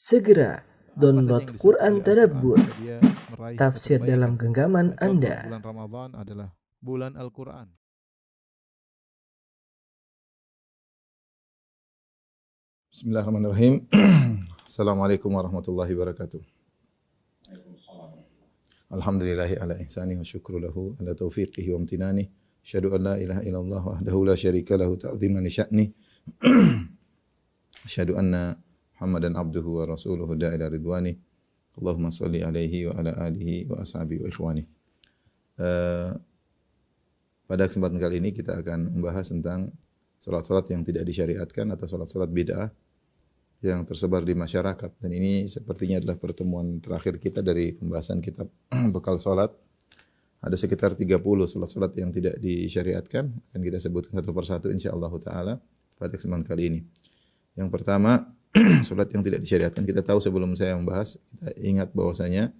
Segera download yang Quran disebut oleh Tadabbur, Al-Quran, dia meraih tafsir dalam kebaikan. genggaman Dan contoh Anda. bulan Ramadan adalah bulan Al-Quran. Bismillahirrahmanirrahim. Assalamualaikum warahmatullahi wabarakatuh. Alhamdulillahi ala ihsanihi wa syukru lahu ala taufiqihi wa amtinani. Asyhadu an la ilaha illallah wahdahu la syarika lahu ta'ziman li sya'ni. Asyhadu anna Muhammadan abduhu wa rasuluhu da'ila ridwani. Allahumma salli alaihi wa ala alihi wa ashabihi wa ikhwani. Pada kesempatan kali ini kita akan membahas tentang salat-salat yang tidak disyariatkan atau salat-salat bid'ah yang tersebar di masyarakat. Dan ini sepertinya adalah pertemuan terakhir kita dari pembahasan kitab bekal salat. Ada sekitar 30 salat-salat yang tidak disyariatkan. Akan kita sebutkan satu persatu insyaallah taala pada kesempatan kali ini. Yang pertama, salat yang tidak disyariatkan. Kita tahu sebelum saya membahas, kita ingat bahwasanya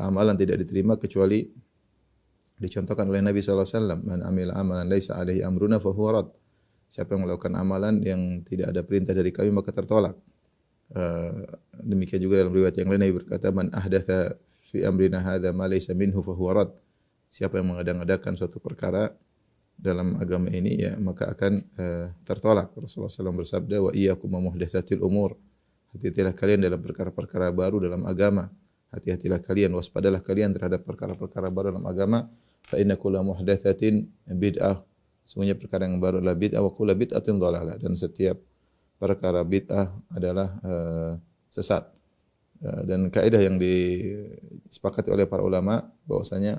amalan tidak diterima kecuali dicontohkan oleh Nabi SAW. Man amila amalan laisa alaihi amruna fahuwa rad. Siapa yang melakukan amalan yang tidak ada perintah dari kami maka tertolak. Demikian juga dalam riwayat yang lain Nabi berkata, man ahdatsa fi amrina hadza ma laysa minhu fahuwa rad. Siapa yang mengada-ngadakan suatu perkara dalam agama ini ya maka akan tertolak. Rasulullah SAW bersabda, wa iyyakum wa muhdatsatil umur. Hati-hatilah kalian dalam perkara-perkara baru dalam agama. Hati-hatilah kalian, waspadalah kalian terhadap perkara-perkara baru dalam agama. Fa inna kulla muhdatsatin bid'ah. Semuanya perkara yang baru adalah bid'ah, wa kullu bid'atin dhalalah, dan setiap perkara bid'ah adalah sesat. Dan kaidah yang disepakati oleh para ulama bahwasanya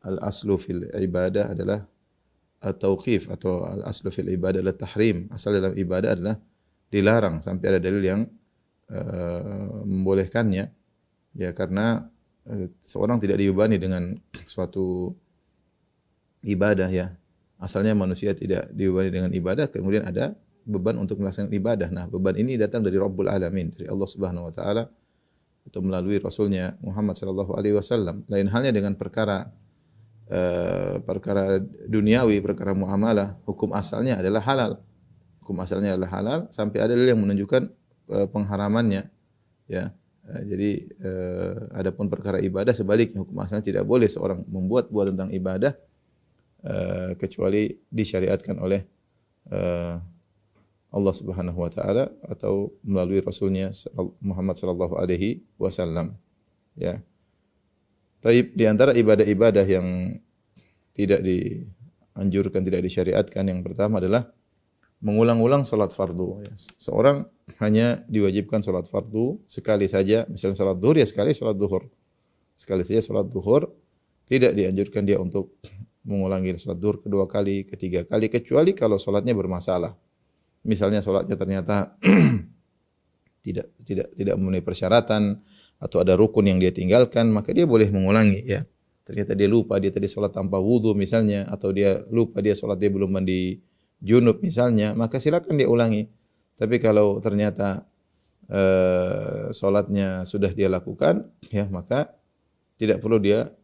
al-aslu fil ibadah adalah at-tauqif, atau al-aslu fil ibadah adalah tahrim. Asal dalam ibadah adalah dilarang sampai ada dalil yang membolehkannya. Ya, karena seorang tidak dibebani dengan suatu ibadah ya. Asalnya manusia tidak dibebani dengan ibadah, kemudian ada beban untuk melaksanakan ibadah. Nah, beban ini datang dari Rabbul Alamin, dari Allah Subhanahu wa taala atau melalui Rasulnya Muhammad sallallahu alaihi wasallam. Lain halnya dengan perkara duniawi, perkara muamalah, hukum asalnya adalah halal. Hukum asalnya adalah halal sampai ada dalil yang menunjukkan pengharamannya. Ya. Jadi adapun perkara ibadah sebaliknya, hukum asalnya tidak boleh seorang membuat tentang ibadah kecuali disyariatkan oleh Allah Subhanahu wa taala atau melalui Rasulnya Muhammad sallallahu alaihi wasallam. Ya. Taib, di antara ibadah-ibadah yang tidak dianjurkan, tidak disyariatkan, yang pertama adalah mengulang-ulang salat fardu. Seorang hanya diwajibkan salat fardu sekali saja, misalnya salat zuhur ya sekali salat zuhur. Sekali saja salat zuhur, tidak dianjurkan dia untuk mengulangi salat zuhur kedua kali, ketiga kali, kecuali kalau salatnya bermasalah. Misalnya salatnya ternyata tidak memenuhi persyaratan atau ada rukun yang dia tinggalkan, maka dia boleh mengulangi ya. Ternyata dia lupa, dia tadi salat tanpa wudu misalnya, atau dia lupa dia salat dia belum mandi junub misalnya, maka silakan dia ulangi. Tapi kalau ternyata salatnya sudah dia lakukan ya, maka tidak perlu dia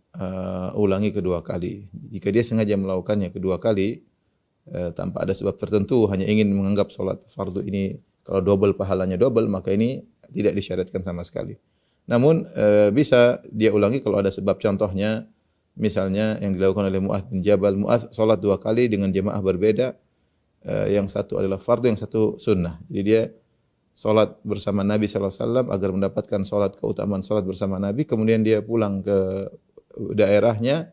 ulangi kedua kali. Jika dia sengaja melakukannya kedua kali tanpa ada sebab tertentu, hanya ingin menganggap salat fardu ini kalau double pahalanya double, maka ini tidak disyariatkan sama sekali. Namun bisa dia ulangi kalau ada sebab. Contohnya misalnya yang dilakukan oleh Mu'adz bin Jabal. Mu'adz salat dua kali dengan jemaah berbeda. Yang satu adalah fardu, yang satu sunnah. Jadi dia salat bersama Nabi sallallahu alaihi wasallam agar mendapatkan salat, keutamaan salat bersama Nabi. Kemudian dia pulang ke daerahnya,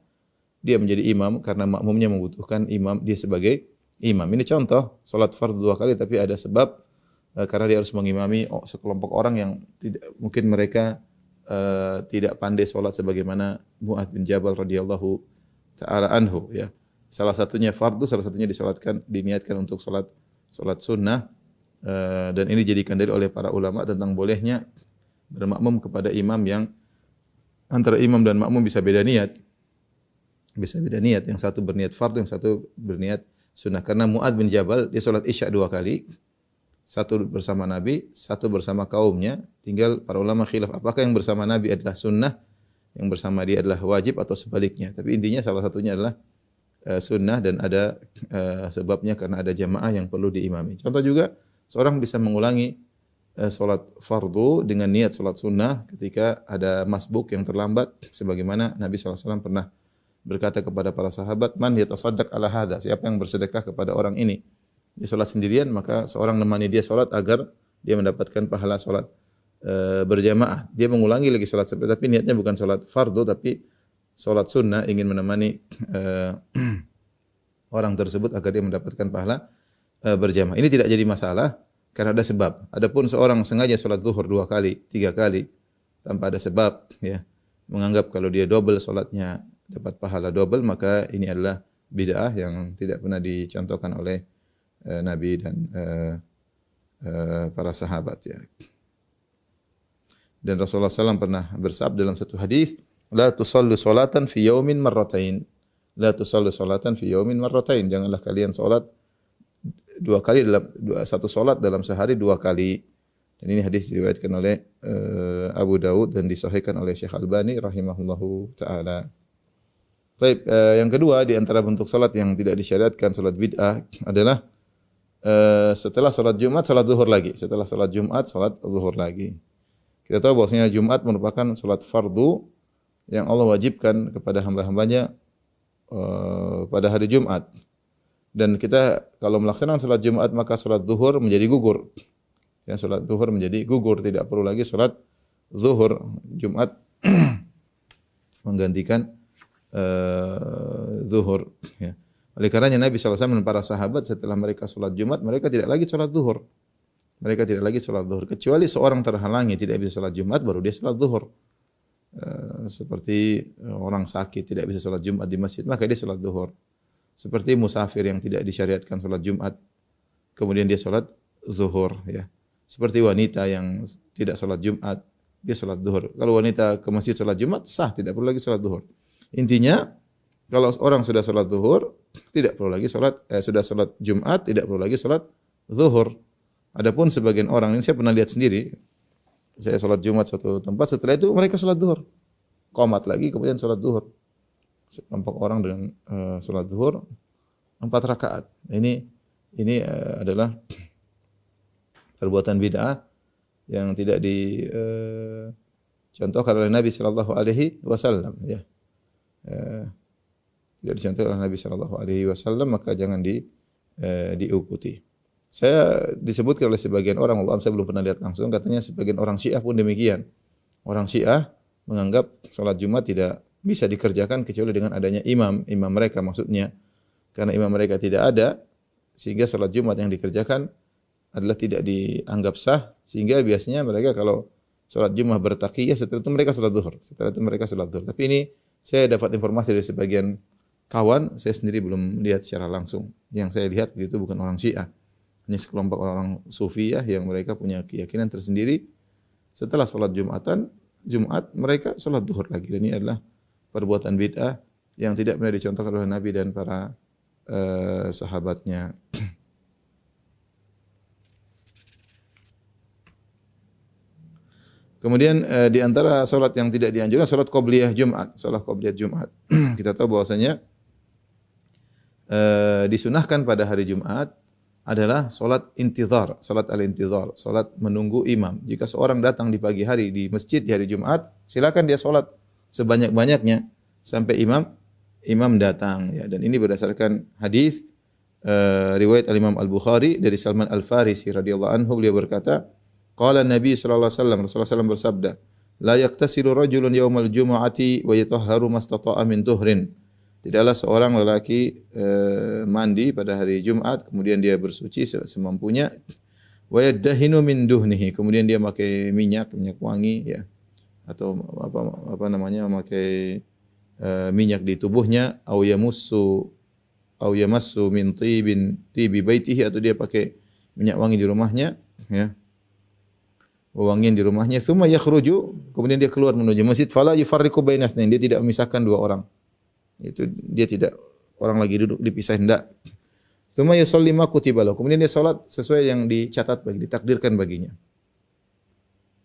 dia menjadi imam karena makmumnya membutuhkan imam, dia sebagai imam. Ini contoh salat fardu dua kali tapi ada sebab, karena dia harus mengimami sekelompok orang yang mungkin mereka tidak pandai salat sebagaimana Mu'adz bin Jabal radhiyallahu taala anhu ya. Salah satunya fardu, salah satunya diniatkan untuk salat sunnah, dan ini dijadikan dalil oleh para ulama tentang bolehnya bermakmum kepada imam yang antara imam dan makmum bisa beda niat. Bisa beda niat, yang satu berniat fardu, yang satu berniat sunnah. Karena Mu'adz bin Jabal dia salat Isya dua kali. Satu bersama Nabi, satu bersama kaumnya. Tinggal para ulama khilaf apakah yang bersama Nabi adalah sunnah, yang bersama dia adalah wajib atau sebaliknya. Tapi intinya salah satunya adalah sunnah dan ada sebabnya karena ada jamaah yang perlu diimami. Contoh juga seorang bisa mengulangi salat fardu dengan niat salat sunnah ketika ada masbuk yang terlambat, sebagaimana Nabi SAW pernah berkata kepada para sahabat, man yatasaddaq ala hadza, siapa yang bersedekah kepada orang ini. Dia salat sendirian, maka seorang nemani dia salat agar dia mendapatkan pahala salat berjamaah. Dia mengulangi lagi salat seperti, tapi niatnya bukan salat fardu tapi salat sunnah, ingin menemani orang tersebut agar dia mendapatkan pahala berjamaah. Ini tidak jadi masalah karena ada sebab. Adapun seorang sengaja salat zuhur 2 kali, 3 kali tanpa ada sebab, ya, menganggap kalau dia double salatnya dapat pahala double, maka ini adalah bid'ah yang tidak pernah dicontohkan oleh Nabi dan para sahabat, ya. Dan Rasulullah SAW pernah bersabda dalam satu hadis, la tusallu salatan fi yaumin marratain. La tusallu salatan fi yaumin marratain. Janganlah kalian salat 2 kali satu salat dalam sehari 2 kali. Dan ini hadis diriwayatkan oleh Abu Dawud dan disahihkan oleh Syekh Albani rahimahullahu taala. Baik, yang kedua di antara bentuk salat yang tidak disyariatkan, salat bid'ah, adalah setelah salat Jumat salat zuhur lagi. Setelah salat Jumat salat zuhur lagi. Kita tahu bahwasanya Jumat merupakan salat fardu yang Allah wajibkan kepada hamba-hambanya pada hari Jumat. Dan kita kalau melaksanakan salat Jumat maka salat zuhur menjadi gugur. Ya, salat zuhur menjadi gugur, tidak perlu lagi salat zuhur. Jumat menggantikan zuhur, ya. Oleh karenanya Nabi SAW dan para sahabat setelah mereka salat Jumat, mereka tidak lagi salat zuhur. Mereka tidak lagi salat zuhur, kecuali seorang terhalangi tidak bisa salat Jumat baru dia salat zuhur. Seperti orang sakit tidak bisa salat Jumat di masjid, maka dia salat zuhur. Seperti musafir yang tidak disyariatkan salat Jumat, kemudian dia salat zuhur, ya. Seperti wanita yang tidak salat Jumat, dia salat zuhur. Kalau wanita ke masjid salat Jumat sah, tidak perlu lagi salat zuhur. Intinya kalau orang sudah salat zuhur, tidak perlu lagi sudah salat Jumat, tidak perlu lagi salat zuhur. Adapun sebagian orang, ini saya pernah lihat sendiri, saya salat Jumat suatu tempat, setelah itu mereka salat zuhur. Qomat lagi, kemudian salat zuhur. Sekelompok orang dengan salat zuhur 4 rakaat. Ini adalah perbuatan bid'ah yang tidak dicontohkan oleh Nabi sallallahu alaihi wasallam, ya. Tidak dicontohkan oleh Nabi sallallahu alaihi wasallam, maka jangan diikuti. Saya disebutkan oleh sebagian orang, Allah saya belum pernah lihat langsung, katanya sebagian orang Syiah pun demikian. Orang Syiah menganggap salat Jumat tidak bisa dikerjakan kecuali dengan adanya imam mereka maksudnya. Karena imam mereka tidak ada, sehingga salat Jumat yang dikerjakan adalah tidak dianggap sah, sehingga biasanya mereka kalau salat Jumat bertaqiyah, setelah itu mereka salat zuhur. Tapi ini saya dapat informasi dari sebagian kawan, saya sendiri belum lihat secara langsung. Yang saya lihat itu bukan orang Syiah. Ini sekelompok orang Sufiyah yang mereka punya keyakinan tersendiri. Setelah salat Jumat mereka salat zuhur lagi. Dan ini adalah perbuatan bid'ah yang tidak pernah dicontohkan oleh Nabi dan para sahabatnya. Kemudian di antara salat yang tidak dianjurkan salat qabliyah Jumat, salat qabliyah Jumat. Kita tahu bahwasanya disunahkan pada hari Jumat adalah salat intizar, salat al-intizar, salat menunggu imam. Jika seorang datang di pagi hari di masjid di hari Jumat, silakan dia salat sebanyak-banyaknya sampai imam datang, ya. Dan ini berdasarkan hadis riwayat Al-Imam Al-Bukhari dari Salman Al-Farisi radhiyallahu anhu, beliau berkata, qala Nabi sallallahu alaihi wasallam, Rasulullah SAW bersabda, la yaktasilu rajulun yaumal jumu'ati wa yatahharu mastata'a min tuhrin. Tidaklah seorang lelaki mandi pada hari Jumat, kemudian dia bersuci semampunya, wa yaddahinu min duhnihi, kemudian dia pakai minyak wangi, ya, atau apa namanya, memakai minyak di tubuhnya, au yamassu min tibi baitihi, atau dia pakai minyak wangi di rumahnya, ya, wangian di rumahnya, tsumma yakhruju, kemudian dia keluar menuju masjid, fala yufarriqu baina itsnain, dia tidak memisahkan 2 orang. Itu dia tidak, orang lagi duduk dipisah, hendak. Tsumma yusalli ma kutiba lahu, kemudian dia salat sesuai yang dicatat ditakdirkan baginya.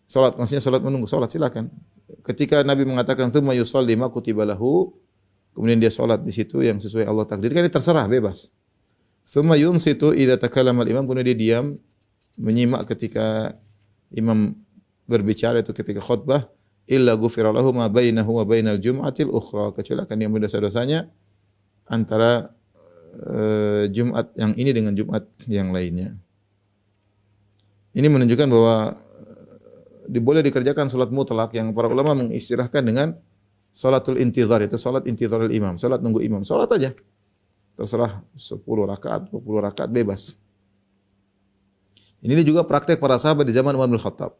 Salat maksudnya salat menunggu, salat silakan. Ketika Nabi mengatakan tsumma yusalli ma kutiba lahu, kemudian dia salat di situ yang sesuai Allah takdirkan, dia terserah, bebas. Tsumma yunsitu idza takallama al-imam, kemudian dia diam menyimak ketika imam berbicara itu ketika khutbah, illa ghufira lahu ma bainahu wa bainal jum'atil ukhra, kecuali akan diampuni dosa-dosanya antara Jumat yang ini dengan Jumat yang lainnya. Ini menunjukkan bahwa boleh dikerjakan salat mutlak yang para ulama mengistilahkan dengan salatul intizar, itu salat intizarul imam, salat nunggu imam, salat aja. Terserah 10 rakaat, 20 rakaat bebas. Ini juga praktek para sahabat di zaman Umar bin Khattab.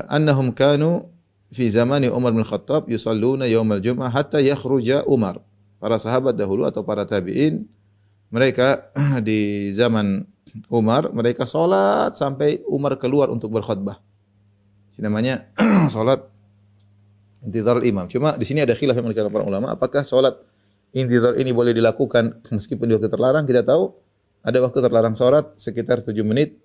Annahum kanu fi zamani Umar bin Khattab yusalluna yaumal jum'ah hatta yakhruja Umar. Para sahabat dahulu atau para tabi'in, mereka di zaman Umar, mereka salat sampai Umar keluar untuk berkhutbah. Ini namanya salat intizar imam. Cuma di sini ada khilaf yang dikatakan para ulama, apakah salat intizar ini boleh dilakukan meskipun di waktu terlarang? Kita tahu ada waktu terlarang salat sekitar 7 menit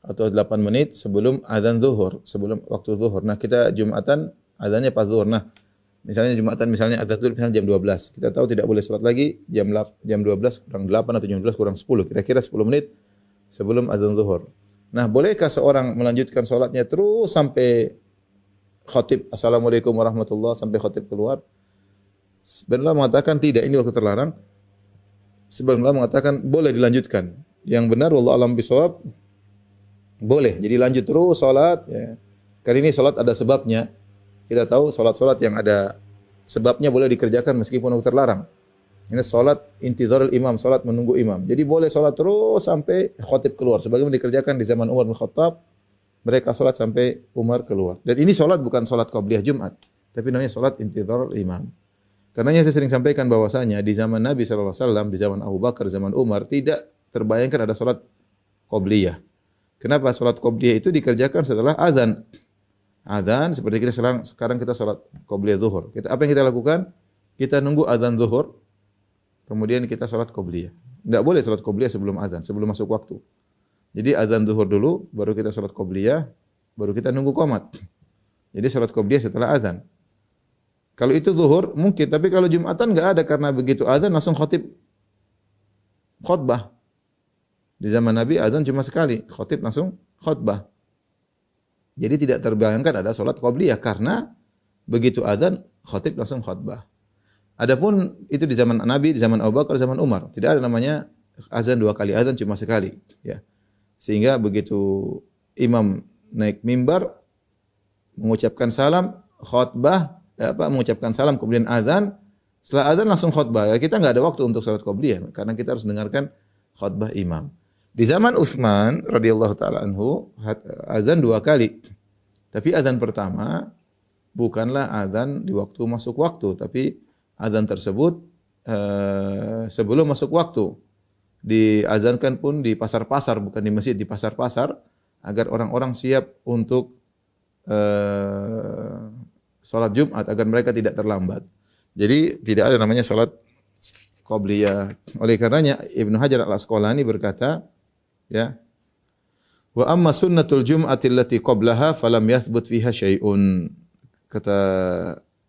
atau 8 menit sebelum azan zuhur, sebelum waktu zuhur. Nah, kita Jumatan azannya pas zuhur. Nah, misalnya Jumatan misalnya azan zuhur misalnya jam 12. Kita tahu tidak boleh salat lagi jam 12 kurang 8 atau jam 12 kurang 10. Kira-kira 10 menit sebelum azan zuhur. Nah, bolehkah seorang melanjutkan salatnya terus sampai khatib assalamualaikum warahmatullah sampai khatib keluar? Sebenarnya mengatakan tidak, ini waktu terlarang. Sebenarnya mengatakan boleh dilanjutkan. Yang benar wallahu alam bisawab, boleh. Jadi lanjut terus salat ya. Kali ini salat ada sebabnya. Kita tahu salat-salat yang ada sebabnya boleh dikerjakan meskipun waktu terlarang. Ini salat intizarul imam, salat menunggu imam. Jadi boleh salat terus sampai khatib keluar. Sebagaimana dikerjakan di zaman Umar bin Khattab, mereka salat sampai Umar keluar. Dan ini salat bukan salat qabliyah Jumat, tapi namanya salat intizarul imam. Karenanya saya sering sampaikan bahwasanya di zaman Nabi sallallahu alaihi wasallam, di zaman Abu Bakar, zaman Umar tidak terbayangkan ada salat qabliyah. Kenapa? Salat qabliyah itu dikerjakan setelah azan. Azan seperti kita sekarang kita salat qabliyah zuhur. Apa yang kita lakukan? Kita nunggu azan zuhur, kemudian kita salat qabliyah. Enggak boleh salat qabliyah sebelum azan, sebelum masuk waktu. Jadi azan zuhur dulu, baru kita salat qabliyah, baru kita nunggu qomat. Jadi salat qabliyah setelah azan. Kalau itu zuhur mungkin, tapi kalau Jumatan enggak ada, karena begitu azan langsung khatib khutbah. Di zaman Nabi azan cuma sekali, khatib langsung khutbah. Jadi tidak terbayangkan ada salat qabliyah karena begitu azan khatib langsung khutbah. Adapun itu di zaman Nabi, di zaman Abu Bakar, zaman Umar, tidak ada namanya azan 2 kali, azan cuma sekali, ya. Sehingga begitu imam naik mimbar mengucapkan salam, khutbah, mengucapkan salam kemudian azan, setelah azan langsung khutbah. Ya, kita enggak ada waktu untuk salat qabliyah karena kita harus dengarkan khutbah imam. Di zaman Utsman radhiyallahu taala anhu azan 2 kali. Tapi azan pertama bukanlah azan di waktu masuk waktu, tapi azan tersebut sebelum masuk waktu. Diazankan pun di pasar-pasar, bukan di masjid, di pasar-pasar, agar orang-orang siap untuk salat Jumat, agar mereka tidak terlambat. Jadi tidak ada namanya salat qabliyah. Oleh karenanya Ibnu Hajar Al-Asqalani berkata, ya, wa amma sunnatul jum'ati allati qablaha falam yathbut fiha syai'un. Kata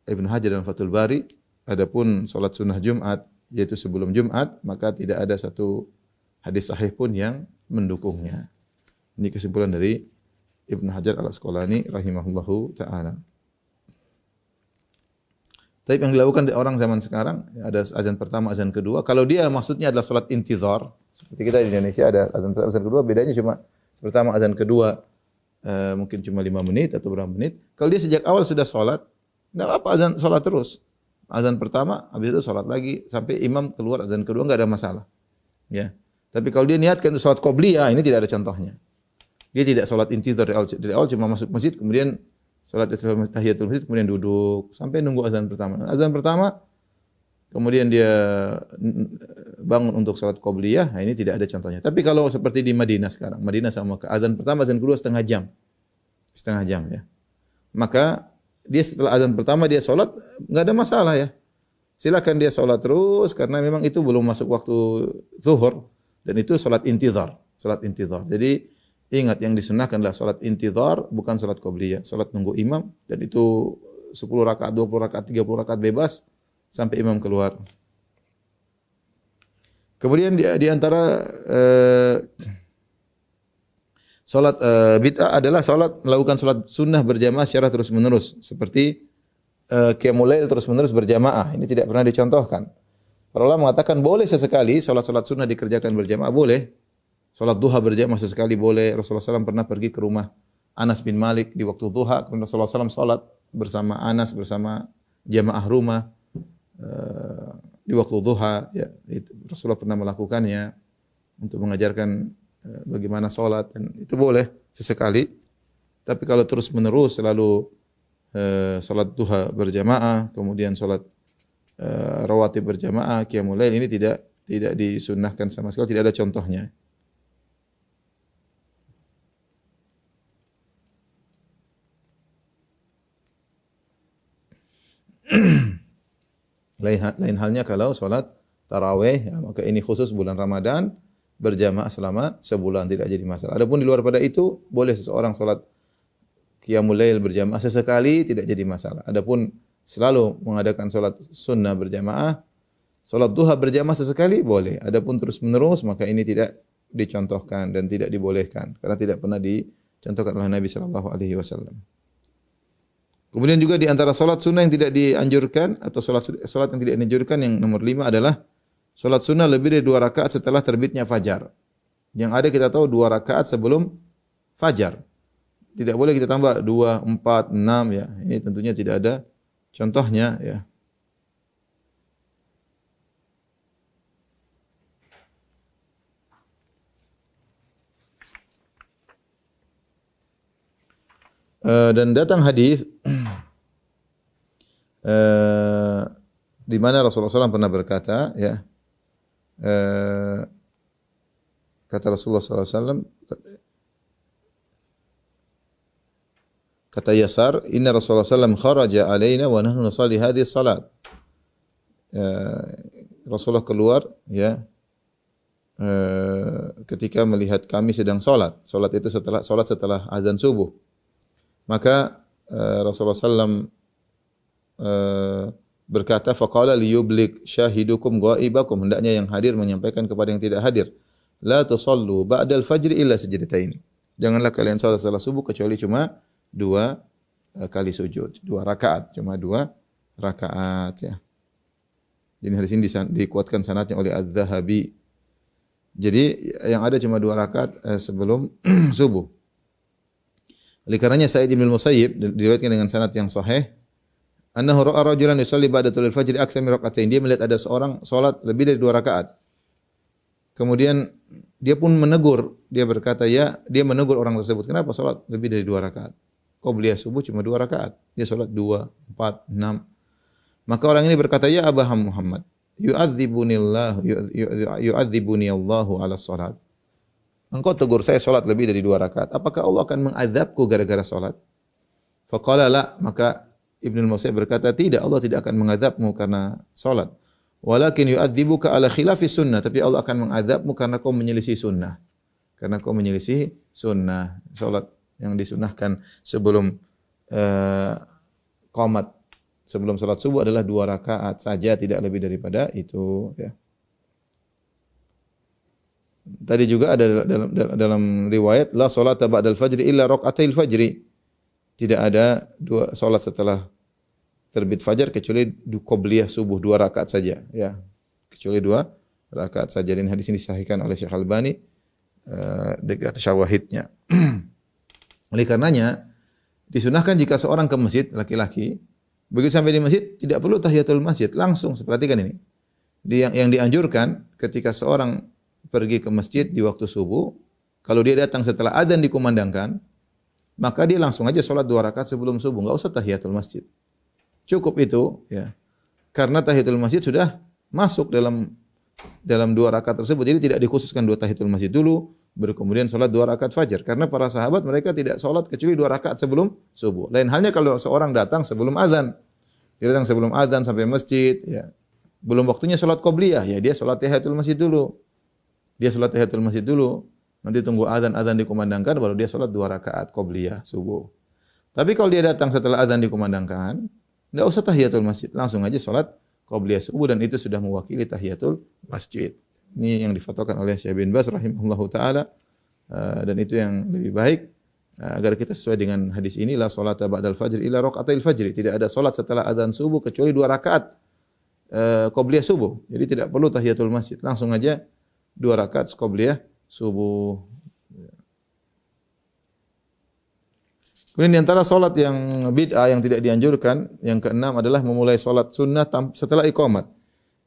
Ibnu Hajar dalam Fathul Bari, adapun salat sunnah Jumat yaitu sebelum Jumat, maka tidak ada satu hadis sahih pun yang mendukungnya. Ini kesimpulan dari Ibnu Hajar Al-Asqalani rahimahullahu taala. Tapi yang dilakukan di orang zaman sekarang, ada azan pertama, azan kedua. Kalau dia maksudnya adalah salat intizar, seperti kita di Indonesia ada azan pertama, azan kedua, bedanya cuma pertama azan kedua mungkin cuma 5 menit atau berapa menit. Kalau dia sejak awal sudah salat, enggak apa-apa azan salat terus. Azan pertama, habis itu salat lagi sampai imam keluar azan kedua, enggak ada masalah. Ya. Tapi kalau dia niatkan untuk salat qabliyah, ini tidak ada contohnya. Dia tidak salat intizar dari awal cuma masuk masjid, kemudian salat tahiyatul masjid, kemudian duduk sampai nunggu azan pertama. Azan pertama, kemudian dia bangun untuk salat qabliyah, nah ini tidak ada contohnya. Tapi kalau seperti di Madinah sekarang, Madinah sama Mekah, azan pertama, azan kedua setengah jam. Setengah jam ya. Maka dia setelah azan pertama dia salat, enggak ada masalah ya. Silakan dia salat terus karena memang itu belum masuk waktu zuhur dan itu salat intizar, salat intizar. Jadi ingat yang disunnahkan adalah salat intizar, bukan salat qabliyah, salat nunggu imam, dan itu 10 rakaat, 20 rakaat, 30 rakaat bebas sampai imam keluar. Kemudian di antara Salat bid'ah adalah melakukan salat sunnah berjamaah secara terus-menerus seperti qiyamul lail terus-menerus berjamaah. Ini tidak pernah dicontohkan. Para ulama mengatakan boleh sesekali salat-salat sunnah dikerjakan berjamaah, boleh. Salat duha berjamaah sesekali boleh. Rasulullah SAW pernah pergi ke rumah Anas bin Malik di waktu duha, kemudian Rasulullah SAW salat bersama Anas bersama jamaah rumah di waktu duha. Ya, Rasulullah pernah melakukannya untuk mengajarkan bagaimana salat, dan itu boleh sesekali. Tapi kalau terus-menerus selalu salat duha berjamaah, kemudian salat rawatib berjamaah, qiyamul lail, ini tidak disunnahkan sama sekali, tidak ada contohnya. Lain halnya kalau salat tarawih, ya, maka ini khusus bulan Ramadan berjamaah selama sebulan, tidak jadi masalah. Adapun di luar pada itu boleh seseorang salat qiyamul lail berjamaah sesekali, tidak jadi masalah. Adapun selalu mengadakan salat sunnah berjamaah, salat duha berjamaah sesekali boleh. Adapun terus-menerus maka ini tidak dicontohkan dan tidak dibolehkan karena tidak pernah dicontohkan oleh Nabi sallallahu alaihi wasallam. Kemudian juga di antara salat sunnah yang tidak dianjurkan atau salat yang tidak dianjurkan, yang nomor 5 adalah salat sunnah lebih dari 2 rakaat setelah terbitnya fajar. Yang ada kita tahu 2 rakaat sebelum fajar. Tidak boleh kita tambah 2, 4, 6 ya. Ini tentunya tidak ada contohnya ya. Dan datang hadis di mana Rasulullah SAW pernah berkata, ya, kata Rasulullah SAW, kata Yasar, inna Rasulullah SAW kharaja alaina wa nahnu nusalli hadhihi salat. Rasulullah keluar, ya, ketika melihat kami sedang salat. Salat itu setelah azan subuh. Maka Rasulullah SAW berkata, faqala liyublik syahidukum ghaibakum, hendaknya yang hadir menyampaikan kepada yang tidak hadir, la tusallu ba'dal fajri illa sajdatain. Janganlah kalian salat setelah subuh kecuali cuma 2 kali sujud, 2 rakaat, cuma 2 rakaat ya. Jadi hadis ini dikuatkan sanadnya oleh Az-Zahabi. Jadi yang ada cuma 2 rakaat sebelum subuh. Oleh karenanya Sa'id bin Musayyib diriwayatkan dengan sanad yang sahih, annahu ra'a rajulan yusalli ba'da tulil fajri aktsar min rak'atain. Dia melihat ada seorang salat lebih dari 2 rakaat. Kemudian dia pun menegur, dia berkata, ya, dia menegur orang tersebut, kenapa salat lebih dari 2 rakaat? Kau beliau subuh cuma 2 rakaat. Dia salat 2, 4, 6. Maka orang ini berkata, ya Aba Muhammad, yu'adzibuni Allahu ala salat. Engkau tegur saya salat lebih dari 2 rakaat. Apakah Allah akan mengazabku gara-gara salat? Faqala la, maka Ibnu Musayyib berkata, tidak, Allah tidak akan mengazabmu karena salat. Walakin yu'adzibuka ala khilafi sunnah, tapi Allah akan mengazabmu karena kau menyelisih sunnah. Karena kau menyelisih sunnah. Salat yang disunnahkan sebelum qomat, sebelum salat subuh adalah 2 rakaat saja, tidak lebih daripada itu ya. Tadi juga ada dalam riwayat, la salata ba'dal fajri illa raka'atil fajri. Tidak ada 2 salat setelah terbit fajar kecuali qobliyah subuh 2 rakaat saja ya. Kecuali 2 rakaat saja. Dan hadis ini disahihkan oleh Syekh Albani dekat syawahidnya. Oleh karenanya disunahkan jika seorang ke masjid, laki-laki, begitu sampai di masjid tidak perlu tahiyatul masjid, langsung. Perhatikan ini. Yang dianjurkan ketika seorang pergi ke masjid di waktu subuh, kalau dia datang setelah adzan dikumandangkan, maka dia langsung aja sholat 2 rakaat sebelum subuh, enggak usah tahiyatul masjid. Cukup itu ya. Karena tahiyatul masjid sudah masuk dalam 2 rakaat tersebut. Jadi tidak dikhususkan 2 tahiyatul masjid dulu, baru kemudian sholat 2 rakaat fajar. Karena para sahabat mereka tidak sholat kecuali 2 rakaat sebelum subuh. Lain halnya kalau seorang datang sebelum azan. Dia datang sebelum azan sampai masjid ya. Belum waktunya sholat qobliyah, ya dia sholat tahiyatul masjid dulu. Dia sholat tahiyatul masjid dulu, nanti tunggu azan dikumandangkan, baru dia sholat 2 rakaat qobliyah subuh. Tapi kalau dia datang setelah azan dikumandangkan, enggak usah tahiyatul masjid, langsung aja sholat qobliyah subuh, dan itu sudah mewakili tahiyatul masjid. Ini yang difatwakan oleh Syekh bin Baz rahimahullahu taala Dan itu yang lebih baik agar kita sesuai dengan hadis ini, la salata ba'dal fajr illa raka'atil fajr. Tidak ada salat setelah azan subuh kecuali 2 rakaat qabliyah subuh. Jadi tidak perlu tahiyatul masjid. Langsung aja 2 rakaat qabliyah subuh. Kemudian di antara salat yang bid'ah yang tidak dianjurkan, yang keenam adalah memulai salat sunnah setelah iqamat.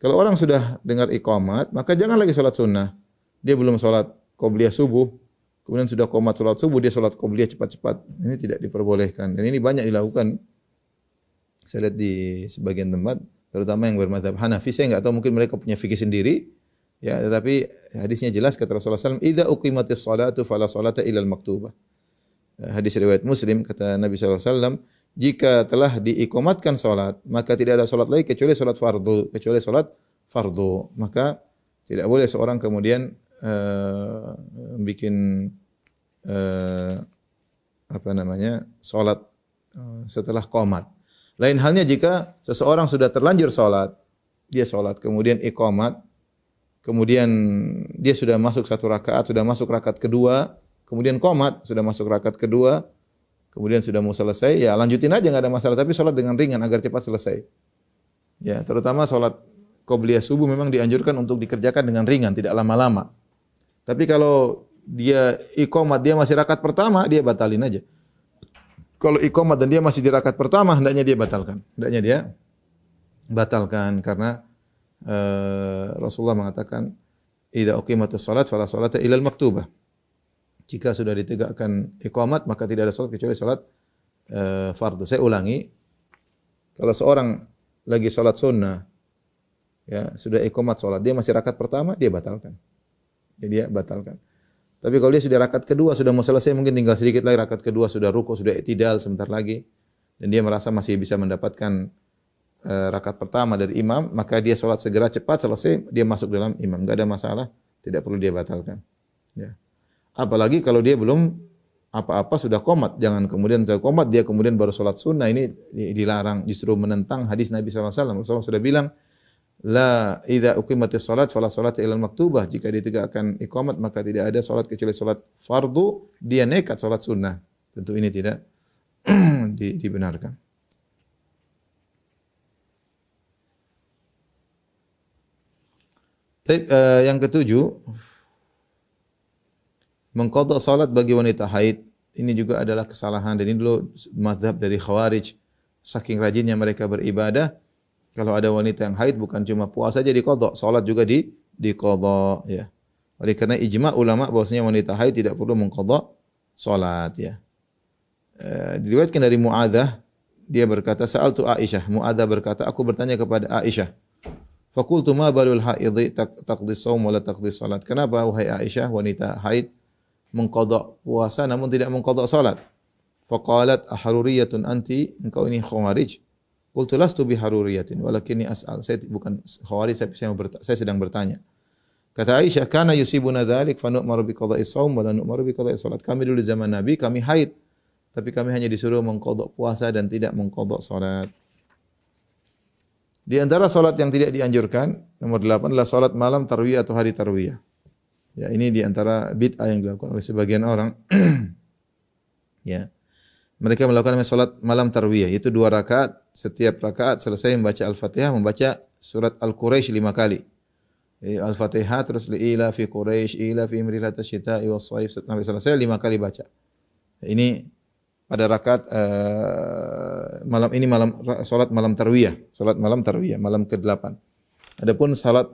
Kalau orang sudah dengar iqamat, maka jangan lagi salat sunnah. Dia belum salat qabliyah subuh, kemudian sudah qomat salat subuh, dia salat qabliyah cepat-cepat. Ini tidak diperbolehkan. Dan ini banyak dilakukan. Saya lihat di sebagian tempat, terutama yang bermadzhab Hanafi. Saya enggak tahu, mungkin mereka punya fikih sendiri. Ya, tetapi hadisnya jelas kata Rasulullah SAW, "Idza uqimatis salatu fala salata illal maktubah." Hadis riwayat Muslim, kata Nabi SAW, jika telah diiqamatkan salat, maka tidak ada salat lagi kecuali salat fardu. Maka tidak boleh seorang kemudian bikin salat setelah qomat. Lain halnya jika seseorang sudah terlanjur salat, dia salat kemudian iqamat, kemudian dia sudah masuk 1 rakaat, sudah masuk rakaat kedua, kemudian qomat, sudah masuk rakaat kedua, kemudian sudah mau selesai, ya lanjutin aja, enggak ada masalah, tapi salat dengan ringan agar cepat selesai. Ya, terutama salat qabliyah subuh memang dianjurkan untuk dikerjakan dengan ringan, tidak lama-lama. Tapi kalau dia iqamat, dia masih rakaat pertama, dia batalin aja. Kalau iqamat dan dia masih di rakaat pertama, hendaknya dia batalkan karena Rasulullah mengatakan, "Idza uqimatis shalat fala sholata illal maktubah." Jika sudah ditegakkan iqamat, maka tidak ada salat kecuali salat fardu. Saya ulangi, kalau seorang lagi salat sunnah, ya sudah iqamat salat, dia masih rakaat pertama, dia batalkan. Dia batalkan. Tapi kalau dia sudah rakaat kedua, sudah mau selesai, mungkin tinggal sedikit lagi rakaat kedua, sudah ruku, sudah i'tidal sebentar lagi, dan dia merasa masih bisa mendapatkan rakaat pertama dari imam, maka dia salat segera cepat selesai, dia masuk dalam imam, enggak ada masalah, tidak perlu dia batalkan. Ya. Apalagi kalau dia belum apa-apa sudah qomat, jangan kemudian setelah qomat dia kemudian baru salat sunnah, ini dilarang, justru menentang hadis Nabi SAW. Rasulullah sudah bilang, la idza uqimatis shalat fala salata illal maktubah. Jika ditegakkan iqamat maka tidak ada salat kecuali salat fardu, dia nekat salat sunnah. Tentu ini tidak dibenarkan. Yang ketujuh, mengqadha salat bagi wanita haid. Ini juga adalah kesalahan, dan ini dulu mazhab dari Khawarij. Saking rajinnya mereka beribadah, kalau ada wanita yang haid bukan cuma puasa saja diqadha, salat juga diqadha, ya. Oleh karena ijma' ulama bahwasanya wanita haid tidak perlu mengqadha salat, ya. Diriwayatkan dari Mu'adzah, dia berkata, sa'altu Aisyah. Mu'adzah berkata, aku bertanya kepada Aisyah. Faqultu ma balul haidhi taqdi shaum wa la taqdi salat. Kenapa wahai Aisyah, wanita haid mengqadha puasa namun tidak mengqadha salat? Faqalat aharuriyatun anti, engkau ini khawarij. Qultu lastu biharuriyatin walakinni as'al. Saya bukan khawarij, saya sedang bertanya. Kata Aisyah, kana yusibuna dzalik fa nu'maru bi qada'is shaum wa la nu'maru bi qada'is salat. Kami dulu di zaman Nabi kami haid, tapi kami hanya disuruh mengqadha puasa dan tidak mengqadha salat. Di antara salat yang tidak dianjurkan, nomor 8 adalah salat malam tarwiyah atau hari tarwiyah. Ya, ini di antara bid'ah yang dilakukan oleh sebagian orang. Ya. Mereka melakukan salat malam tarwiyah, yaitu 2 rakaat, setiap rakaat selesai membaca Al-Fatihah, membaca surat Al-Quraisy 5 kali. Al-Fatihah terus ila fi Quraisy, ila fi imrilatas syita'i was shaif, sampai selesai 5 kali baca. Ini pada rakaat malam ini, salat malam tarwiyah, malam ke-8. Adapun salat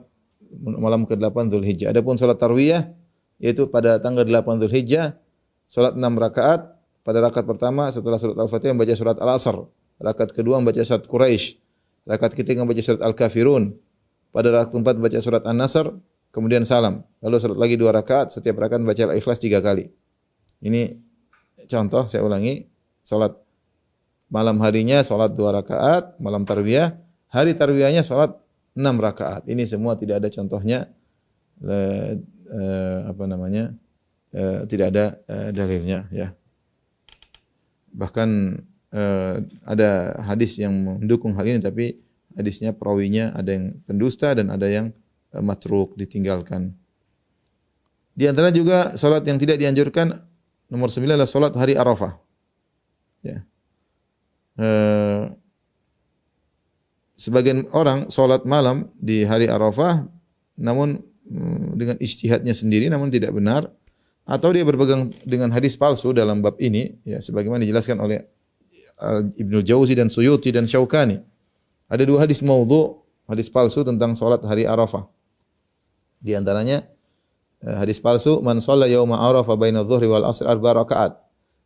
malam ke-8 Dzulhijjah. Adapun salat tarwiyah yaitu pada tanggal 8 Dzulhijjah, salat 6 rakaat. Pada rakaat pertama setelah surat Al-Fatihah membaca surat Al-Asr, rakaat kedua membaca surat Quraisy, rakaat ketiga membaca surat Al-Kafirun, pada rakaat keempat membaca surat An-Nasr, kemudian salam. Lalu salat lagi 2 rakaat, setiap rakaat membaca Al-Ikhlas 3 kali. Ini contoh, saya ulangi, salat malam harinya salat 2 rakaat, malam tarwiyah, hari tarwiyahnya salat 6 rakaat. Ini semua tidak ada contohnya, tidak ada dalilnya, ya. Bahkan ada hadis yang mendukung hal ini, tapi hadisnya perawinya ada yang pendusta dan ada yang matruk, ditinggalkan. Di antara juga salat yang tidak dianjurkan nomor 9 adalah salat hari Arafah. Ya. Sebagian orang salat malam di hari Arafah namun dengan ijtihadnya sendiri namun tidak benar, atau dia berpegang dengan hadis palsu dalam bab ini, ya sebagaimana dijelaskan oleh Ibnu Jauzi dan Suyuti dan Syaukani. Ada dua hadis maudhu, hadis palsu tentang salat hari Arafah. Di antaranya hadis palsu, man shalla yauma Arafah baina dhuhri wal asr 4 rakaat.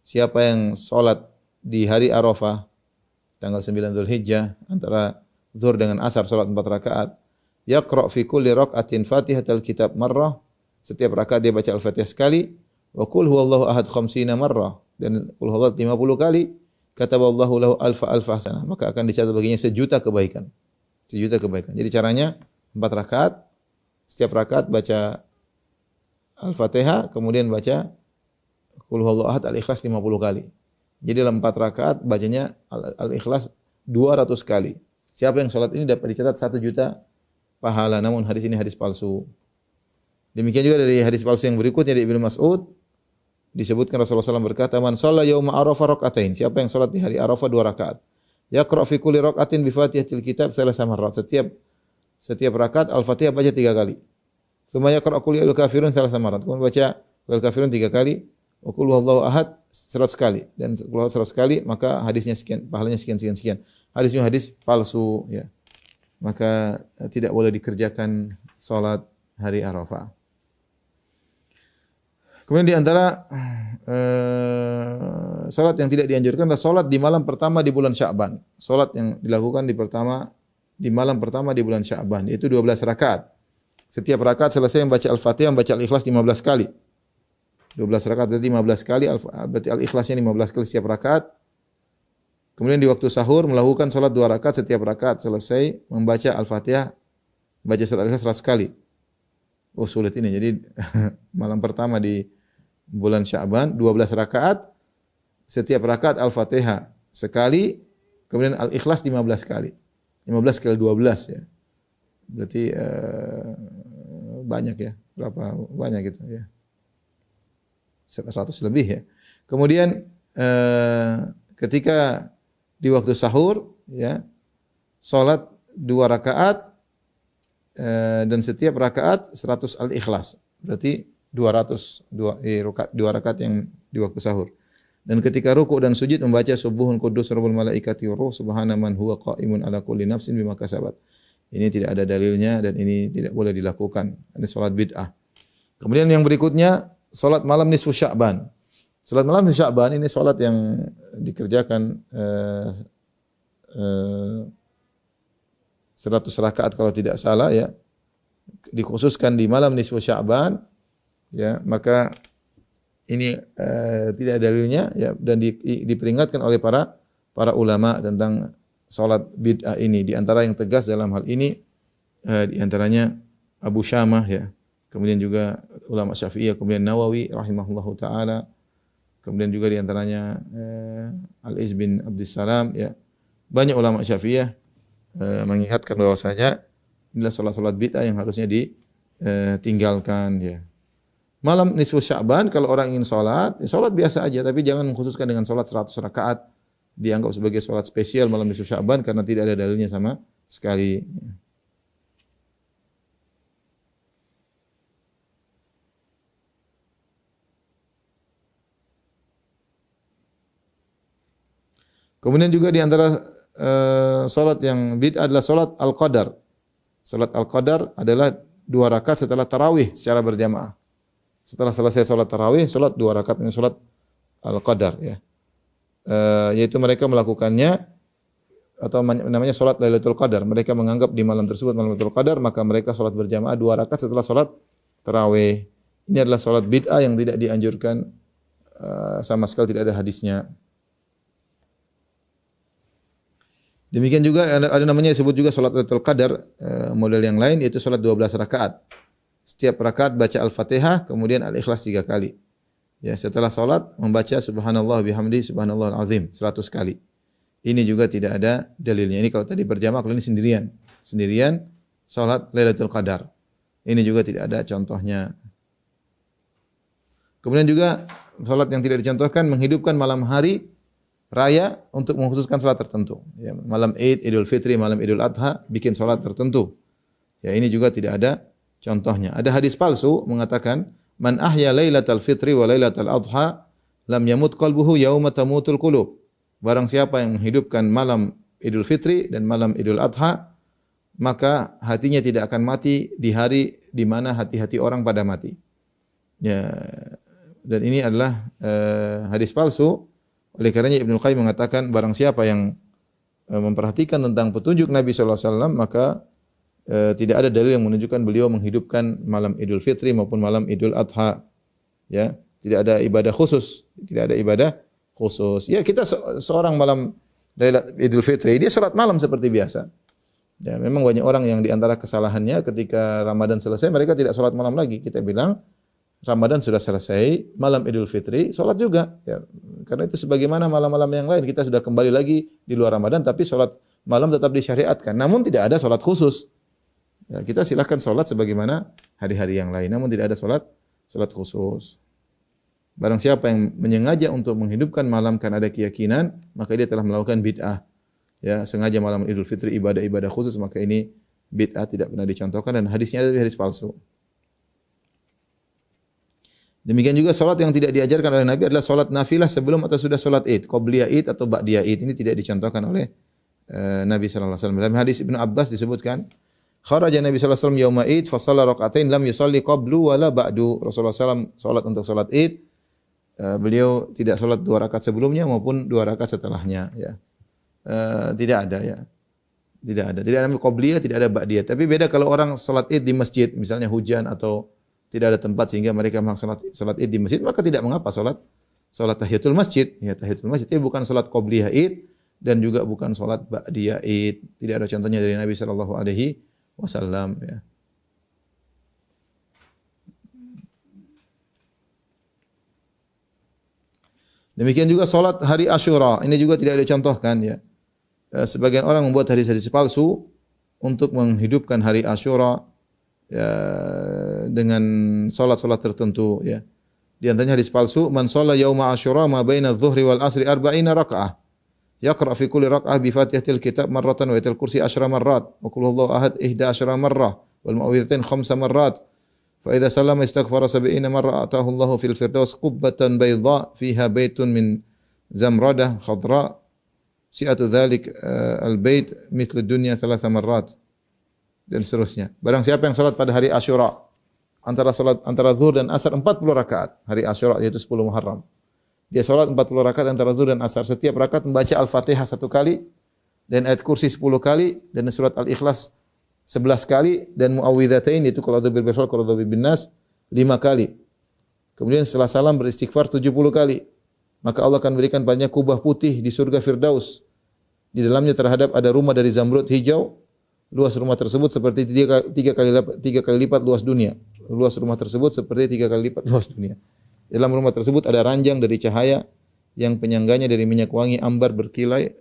Siapa yang salat di hari Arafah tanggal 9 Zulhijjah antara zuhur dengan asar salat 4 rakaat, yaqra fi kulli rak'atin Fatihatul Kitab marrah, setiap rakaat dia baca Al-Fatihah sekali, wa qul huwallahu ahad 50 marrah, dan qul huwallahu 50 kali, kataballahu lahu alfa hasanah, maka akan dicatat baginya 1.000.000 kebaikan. 1.000.000 kebaikan. Jadi caranya 4 rakaat, setiap rakaat baca Al-Fatihah, kemudian baca qul huwallahu ahad Al-Ikhlas 50 kali. Jadi dalam 4 rakaat bacanya Al-Ikhlas 200 kali. Siapa yang salat ini dapat dicatat 1.000.000 pahala. Namun hadis ini hadis palsu. Demikian juga dari hadis palsu yang berikutnya dari Ibnu Mas'ud disebutkan Rasulullah SAW berkata, man shalla yauma Arafah rak'atain. Siapa yang salat di hari Arafah 2 rakaat. Yaqra fi kulli rak'atin bi Fatihatil Kitab 3 marrat. Setiap rakaat Al-Fatihah baca 3 kali. Tsumma yaqra qul ya al-kafirun 3 marrat. Kemudian baca al-kafirun 3 kali. Wa qul huwallahu ahad 100 kali, dan kalau 100 kali maka hadisnya sekian, pahalanya sekian. Hadisnya hadis palsu, ya. Maka tidak boleh dikerjakan salat hari Arafah. Kemudian di antara salat yang tidak dianjurkan adalah salat di malam pertama di bulan Sya'ban. Salat yang dilakukan di malam pertama di bulan Sya'ban, yaitu 12 rakaat. Setiap rakaat selesai membaca Al-Fatihah, membaca Al-Ikhlas 15 kali. 12 rakaat berarti 15 kali, berarti Al-Ikhlasnya 15 kali setiap rakaat. Kemudian di waktu sahur melakukan salat 2 rakaat, setiap rakaat selesai membaca Al-Fatihah, baca surat Al-Ikhlas 100 kali. Oh sulit ini. Jadi malam pertama di bulan Sya'ban 12 rakaat, setiap rakaat Al-Fatihah sekali, kemudian Al-Ikhlas 15 kali. 15 kali 12 ya. Berarti banyak ya. Berapa banyak gitu ya. 100 lebih ya. Kemudian ketika di waktu sahur ya, salat 2 rakaat dan setiap rakaat 100 Al-Ikhlas. Berarti 2 rakaat yang di waktu sahur. Dan ketika ruku' dan sujud membaca subuhun quddus rabbul malaikati waruh subhana man huwa qa'imun ala kulli nafsin bima kasabat. Ini tidak ada dalilnya dan ini tidak boleh dilakukan. Ini salat bid'ah. Kemudian yang berikutnya salat malam nisfu Sya'ban. Salat malam nisfu Sya'ban ini salat yang dikerjakan 100 rakaat kalau tidak salah ya. Dikhususkan di malam nisfu Sya'ban ya, maka ini tidak ada dalilnya ya, dan diperingatkan oleh para ulama tentang salat bid'ah ini. Di antara yang tegas dalam hal ini di antaranya Abu Syamah ya. Kemudian juga ulama Syafi'iyah, kemudian Nawawi rahimahullahu taala. Kemudian juga di antaranya Al-Iz bin Abdussalam ya. Banyak ulama Syafi'iyah mengingatkan bahwasanya inilah salat-salat bid'ah yang harusnya ditinggalkan ya. Malam nisfu Sya'ban kalau orang ingin salat, ya salat biasa aja, tapi jangan mengkhususkan dengan salat 100 rakaat dianggap sebagai salat spesial malam nisfu Sya'ban karena tidak ada dalilnya sama sekali. Kemudian juga di antara salat yang bid'ah adalah salat Al-Qadar. Salat Al-Qadar adalah 2 rakaat setelah tarawih secara berjamaah. Setelah selesai salat tarawih, salat 2 rakaat ini salat Al-Qadar ya. Yaitu mereka melakukannya atau namanya salat Lailatul Qadar. Mereka menganggap di malam tersebut malam Lailatul Qadar, maka mereka salat berjamaah 2 rakaat setelah salat tarawih. Ini adalah salat bid'ah yang tidak dianjurkan sama sekali, tidak ada hadisnya. Demikian juga ada namanya disebut juga salat Lailatul Qadar, model yang lain yaitu salat 12 rakaat. Setiap rakaat baca Al-Fatihah, kemudian Al-Ikhlas 3 kali. Ya, setelah salat membaca subhanallah bihamdi subhanallahul azim 100 kali. Ini juga tidak ada dalilnya. Ini kalau tadi berjamaah, kalau ini sendirian. Sendirian salat Lailatul Qadar. Ini juga tidak ada contohnya. Kemudian juga salat yang tidak dicontohkan menghidupkan malam hari raya untuk mengkhususkan salat tertentu. Ya, malam Id, Idul Fitri, malam Idul Adha bikin salat tertentu. Ya, ini juga tidak ada contohnya. Ada hadis palsu mengatakan man ahya lailatal fitri wa lailatal adha lam yamut qalbuhu yauma tamutul qulub. Barang siapa yang menghidupkan malam Idul Fitri dan malam Idul Adha, maka hatinya tidak akan mati di hari di mana hati-hati orang pada mati. Ya, dan ini adalah hadis palsu. Oleh karenanya Ibnu Qayyim mengatakan barang siapa yang memperhatikan tentang petunjuk Nabi sallallahu alaihi wasallam, maka tidak ada dalil yang menunjukkan beliau menghidupkan malam Idul Fitri maupun malam Idul Adha. Ya, tidak ada ibadah khusus, tidak ada ibadah khusus. Ya, kita seorang malam Idul Fitri, dia salat malam seperti biasa. Ya, memang banyak orang yang di antara kesalahannya ketika Ramadan selesai mereka tidak salat malam lagi. Kita bilang Ramadan sudah selesai, malam Idul Fitri salat juga. Ya, karena itu sebagaimana malam-malam yang lain kita sudah kembali lagi di luar Ramadan, tapi salat malam tetap disyariatkan. Namun tidak ada salat khusus. Ya, kita silakan salat sebagaimana hari-hari yang lain, namun tidak ada salat khusus. Barang siapa yang menyengaja untuk menghidupkan malam karena ada keyakinan, maka dia telah melakukan bid'ah. Ya, sengaja malam Idul Fitri ibadah-ibadah khusus, maka ini bid'ah, tidak pernah dicontohkan dan hadisnya adalah hadis palsu. Demikian juga salat yang tidak diajarkan oleh Nabi adalah salat nafilah sebelum atau sudah salat Id, qabliyah Id atau ba'diyah Id. Ini tidak dicontohkan oleh Nabi sallallahu alaihi wasallam. Dalam hadis Ibnu Abbas disebutkan, kharaja Nabi sallallahu alaihi wasallam yauma Id fa shalla rak'atain lam yusalli qablu wala ba'du. Rasulullah sallallahu salat untuk salat Id, beliau tidak salat 2 rakaat sebelumnya maupun 2 rakaat setelahnya, ya. Tidak ada, ya. Tidak ada. Tidak ada qabliyah, tidak ada ba'diyah. Tapi beda kalau orang salat Id di masjid, misalnya hujan atau tidak ada tempat sehingga mereka melaksanakan salat Id di masjid, maka tidak mengapa salat tahiyatul masjid. Ya, tahiyatul masjid itu bukan salat qabliyah Id dan juga bukan salat ba'diyah Id. Tidak ada contohnya dari Nabi sallallahu alaihi wasallam, ya. Demikian juga salat hari Asyura, ini juga tidak dicontohkan, ya. Sebagian orang membuat hadis-hadis palsu untuk menghidupkan hari Asyura, ya, dengan salat-salat tertentu, ya. Di antaranya hadis palsu, man shalla yauma Asyura ma baina adh-dhuhri wal asri 40 rakaah. Yaqra fi kulli raka'ah bi Fatihatil Kitab marratan wa ayatil kursi 10 marrat wa qul huwallahu ahad 11 marrah wal mu'awwidhatain 5 marrat. Fa idza sallama istaghfara 70 marrah atahu Allahu fil firdaus qubbatan bayda fiha baitun min zamradah khadra si'atu dzalik al-bait mithlu dunya 3 marrat. Dan seterusnya. Barang siapa yang salat pada hari Asyura antara zuhur dan asar 40 rakaat, hari Asyura yaitu 10 Muharram. Dia salat 40 rakaat antara zuhur dan asar. Setiap rakaat membaca Al-Fatihah 1 kali dan ayat kursi 10 kali dan surat Al-Ikhlas 11 kali dan muawwidzatain itu qul a'udzu birabbil falaq, qul a'udzu birabbin nas 5 kali. Kemudian setelah salam beristighfar 70 kali. Maka Allah akan berikan padanya kubah putih di surga Firdaus. Di dalamnya terhadap ada rumah dari zamrud hijau. Luas rumah tersebut seperti 3 kali lipat luas dunia. Luas rumah tersebut seperti 3 kali lipat luas dunia. Dalam rumah tersebut ada ranjang dari cahaya yang penyangganya dari minyak wangi ambar berkilai.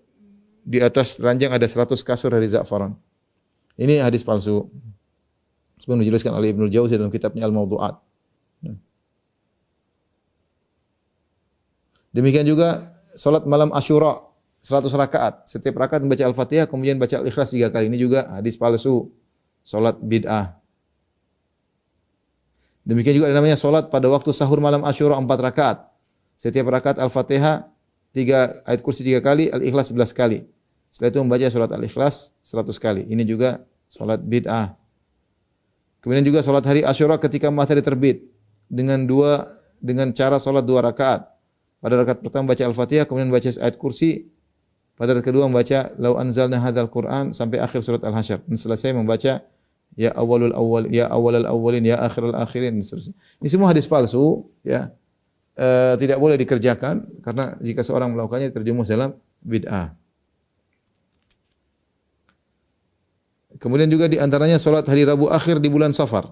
Di atas ranjang ada 100 kasur dari za'faran. Ini hadis palsu. Sebelum dijelaskan oleh Ibnu Jauzi dalam kitabnya Al-Mawdu'at. Demikian juga salat malam Asyura 100 rakaat. Setiap rakaat membaca Al-Fatihah kemudian baca Al-Ikhlas 3 kali. Ini juga hadis palsu. Salat bid'ah. Demikian juga ada namanya salat pada waktu sahur malam Asyura 4 rakaat. Setiap rakaat Al-Fatihah 3 ayat kursi 3 kali, Al-Ikhlas 11 kali. Setelah itu membaca surat Al-Ikhlas 100 kali. Ini juga salat bid'ah. Kemudian juga salat hari Asyura ketika matahari terbit dengan cara salat 2 rakaat. Pada rakaat pertama baca Al-Fatihah, kemudian baca ayat kursi. Pada rakaat kedua membaca lau anzalna hadzal Qur'an sampai akhir surat Al-Hasyr. Dan selesai membaca ya awwalul awwalin ya akhirul akhirin dan seterusnya. Ini semua hadis palsu, ya. Tidak boleh dikerjakan karena jika seorang melakukannya terjerumus dalam bid'ah. Kemudian juga di antaranya salat hari Rabu akhir di bulan Safar.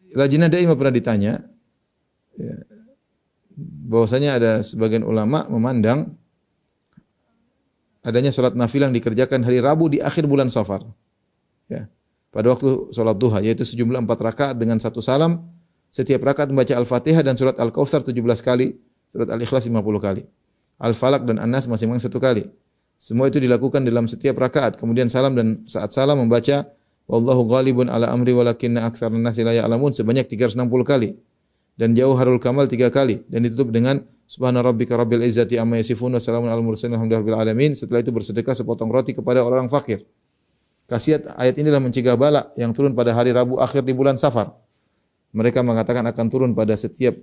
Lajnah Daimah pernah ditanya, ya, bahwasanya ada sebagian ulama memandang adanya salat nafilah yang dikerjakan hari Rabu di akhir bulan Safar. Ya. pada waktu salat duha, yaitu sejumlah 4 rakaat dengan 1 salam. Setiap rakaat membaca Al-Fatihah dan surat Al-Kautsar 17 kali, surat Al-Ikhlas 50 kali. Al-Falaq dan An-Nas masing-masing 1 kali. Semua itu dilakukan dalam setiap rakaat. Kemudian salam dan saat salam membaca Wallahu ghalibun ala amri walakinna aktsaran nasi la ya'lamun sebanyak 360 kali. Dan Jauharul Kamal 3 kali dan ditutup dengan Subhana rabbika rabbil izzati amma yasifun wa salamun alal mursalin walhamdulillahi rabbil alamin. Setelah itu bersedekah sepotong roti kepada orang fakir. Khasiat ayat ini adalah mencegah bala yang turun pada hari Rabu akhir di bulan Safar. Mereka mengatakan akan turun pada setiap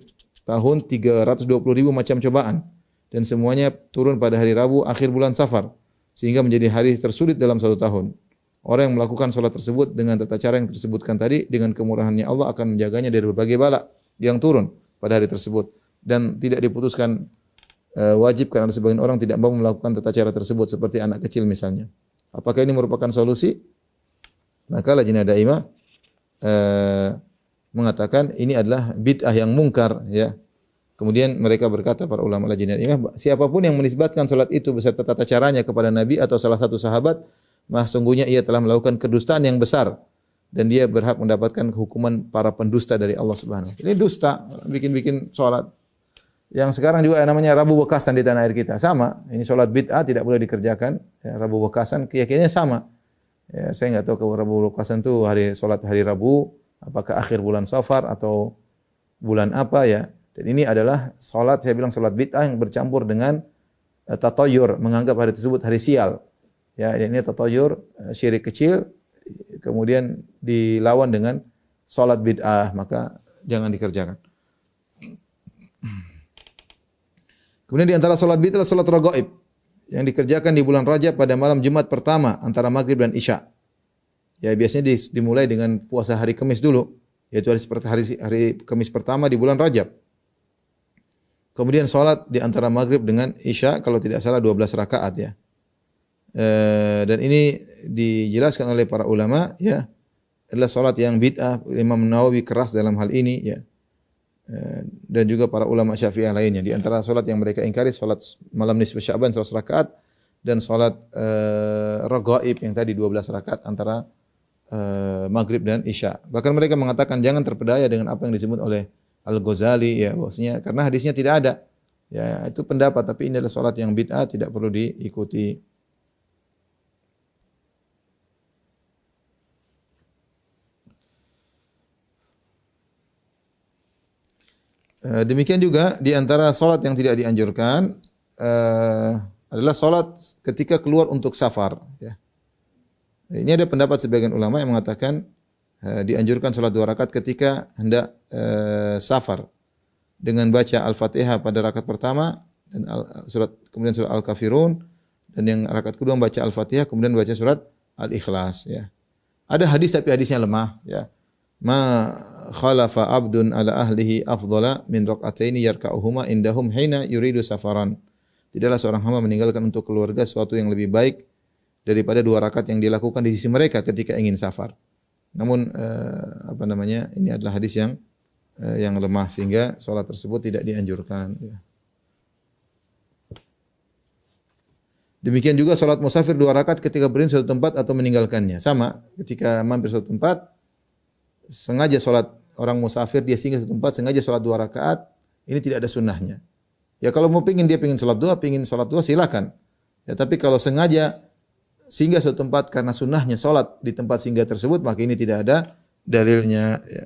tahun 320.000 macam cobaan dan semuanya turun pada hari Rabu akhir bulan Safar sehingga menjadi hari tersulit dalam 1 tahun. Orang yang melakukan salat tersebut dengan tata cara yang tersebutkan tadi dengan kemurahannya Allah akan menjaganya dari berbagai bala yang turun pada hari tersebut dan tidak diputuskan wajib karena sebagian orang tidak mau melakukan tata cara tersebut seperti anak kecil misalnya. Apakah ini merupakan solusi? Maka Lajnah Daimah mengatakan ini adalah bid'ah yang mungkar ya. Kemudian mereka berkata para ulama Lajnah Daimah, siapapun yang menisbatkan salat itu beserta tata caranya kepada Nabi atau salah satu sahabat, maka sungguhnya ia telah melakukan kedustaan yang besar dan dia berhak mendapatkan hukuman para pendusta dari Allah Subhanahu wa taala. Ini dusta, bikin-bikin salat. Yang sekarang juga namanya Rabu Bekasan di tanah air kita. Sama, ini salat bid'ah tidak boleh dikerjakan. Ya, Rabu Bekasan keyakinannya sama. Ya, saya enggak tahu kalau Rabu Bekasan itu salat hari Rabu, apakah akhir bulan Safar atau bulan apa ya. Dan ini adalah salat, saya bilang salat bid'ah yang bercampur dengan tatoyur, menganggap hari tersebut hari sial. Ya, ini tatoyur, syirik kecil, kemudian dilawan dengan salat bid'ah, maka jangan dikerjakan. Kemudian di antara salat bid'ah adalah salat raghaib yang dikerjakan di bulan Rajab pada malam Jumat pertama antara maghrib dan isya. Ya, biasanya dimulai dengan puasa hari Kamis dulu, yaitu hari Kamis pertama di bulan Rajab. Kemudian salat di antara maghrib dengan isya kalau tidak salah 12 rakaat ya. Dan ini dijelaskan oleh para ulama ya adalah salat yang bid'ah. Imam Nawawi keras dalam hal ini ya, dan juga para ulama Syafi'iyah lainnya. Di antara salat yang mereka ingkari salat malam nisfu Sya'ban 100 rakaat dan salat raghaib yang tadi 12 rakaat antara maghrib dan isya. Bahkan mereka mengatakan jangan terpedaya dengan apa yang disebut oleh Al-Ghazali ya, bahwasanya karena hadisnya tidak ada. Ya, itu pendapat, tapi ini adalah salat yang bid'ah, tidak perlu diikuti. Demikian juga di antara salat yang tidak dianjurkan adalah salat ketika keluar untuk safar ya. Ini ada pendapat sebagian ulama yang mengatakan dianjurkan salat 2 rakaat ketika hendak safar dengan baca Al-Fatihah pada rakaat pertama dan kemudian surat Al-Kafirun, dan yang rakaat kedua membaca Al-Fatihah kemudian baca surat Al-Ikhlas ya. Ada hadis tapi hadisnya lemah ya. Ma khalafa abdun ala ahlihi afdhala min rak'ataini yarka'uhuma indahum hina yuridu safaran. Tidaklah seorang hamba meninggalkan untuk keluarga sesuatu yang lebih baik daripada 2 rakaat yang dilakukan di sisi mereka ketika ingin safar. Namun ini adalah hadis yang lemah sehingga salat tersebut tidak dianjurkan ya. Demikian juga salat musafir 2 rakaat ketika berhenti suatu tempat atau meninggalkannya. Sama, ketika mampir suatu tempat sengaja salat, orang musafir dia singgah satu tempat sengaja salat 2 rakaat, ini tidak ada sunnahnya. Ya kalau mau dia pengin salat 2 silakan. Ya tapi kalau sengaja singgah suatu tempat karena sunnahnya salat di tempat singgah tersebut, maka ini tidak ada dalilnya ya.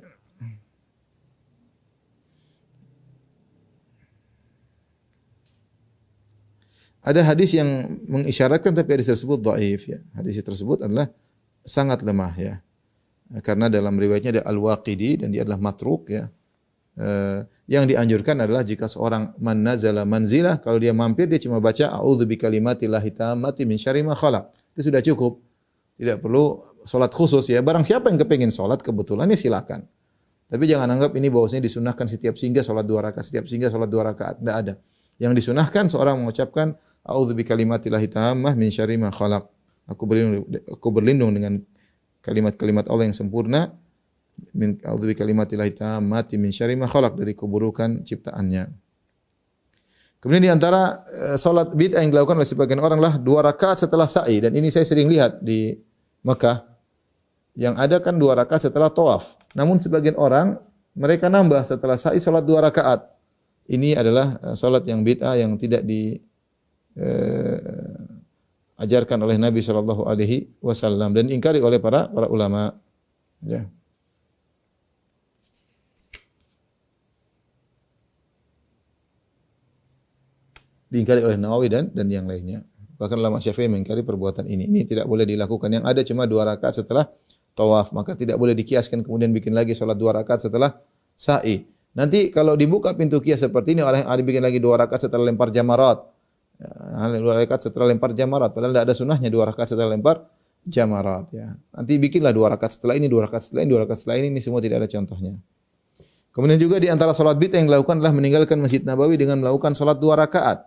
Ada hadis yang mengisyaratkan tapi hadis tersebut dhaif ya. Hadis tersebut adalah sangat lemah ya. Karena dalam riwayatnya ada Al-Waqidi dan dia adalah matruk ya. Yang dianjurkan adalah jika seorang man nazala manzilah, kalau dia mampir dia cuma baca a'udzu bikalimatillahi tammati min syarri ma khalaq. Itu sudah cukup. Tidak perlu salat khusus ya. Barang siapa yang kepengin salat kebetulan ya silakan. Tapi jangan anggap ini bahwasanya disunahkan setiap singgah salat 2 rakaat, setiap singgah salat 2 rakaat. Tidak ada. Yang disunahkan seorang mengucapkan a'udzu bikalimatillahi tammah min syarri ma khalaq. Aku berlindung dengan kalimat-kalimat Allah yang sempurna, min a'udzu bikalimatillahi tammati min syarri ma khalaq, dari keburukan ciptaannya. Kemudian di antara salat bid'ah yang dilakukan oleh sebagian orang lah 2 rakaat setelah sa'i, dan ini saya sering lihat di Mekah. Yang ada kan 2 rakaat setelah tawaf. Namun sebagian orang mereka nambah setelah sa'i salat 2 rakaat. Ini adalah salat yang bid'ah yang tidak diajarkan oleh Nabi sallallahu alaihi wasallam dan ingkari oleh para ulama. Ya. Diingkari oleh Nawawi dan yang lainnya. Bahkan ulama Syafi'i mengingkari perbuatan ini. Ini tidak boleh dilakukan. Yang ada cuma 2 rakaat setelah tawaf. Maka tidak boleh dikiaskan kemudian bikin lagi salat 2 rakaat setelah sa'i. Nanti kalau dibuka pintu kias seperti ini, orang yang ada bikin lagi 2 rakaat setelah lempar jamarat. 2 rakaat setelah lempar jamarat. Padahal tidak ada sunnahnya 2 rakaat setelah lempar jamarat. Ya. Nanti bikinlah 2 rakaat setelah ini, 2 rakaat setelah ini, 2 rakaat setelah ini. Ini semua tidak ada contohnya. Kemudian juga di antara salat bid'ah yang dilakukan adalah meninggalkan Masjid Nabawi dengan melakukan salat 2 rakaat.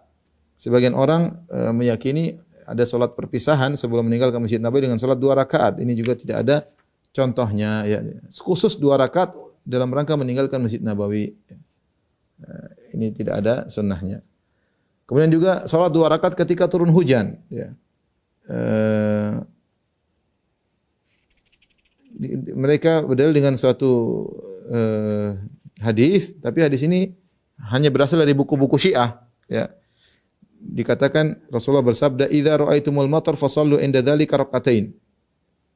Sebagian orang meyakini ada salat perpisahan sebelum meninggalkan Masjid Nabawi dengan salat 2 rakaat. Ini juga tidak ada contohnya. Ya. Khusus 2 rakaat dalam rangka meninggalkan Masjid Nabawi. Ini tidak ada sunnahnya. Kemudian juga salat 2 rakaat ketika turun hujan. Ya. Mereka berdalil dengan suatu hadis, tapi hadis ini hanya berasal dari buku-buku Syiah. Ya. Dikatakan Rasulullah bersabda, "Idza ra'aitumul matar fasallu inda dzalika rak'atain."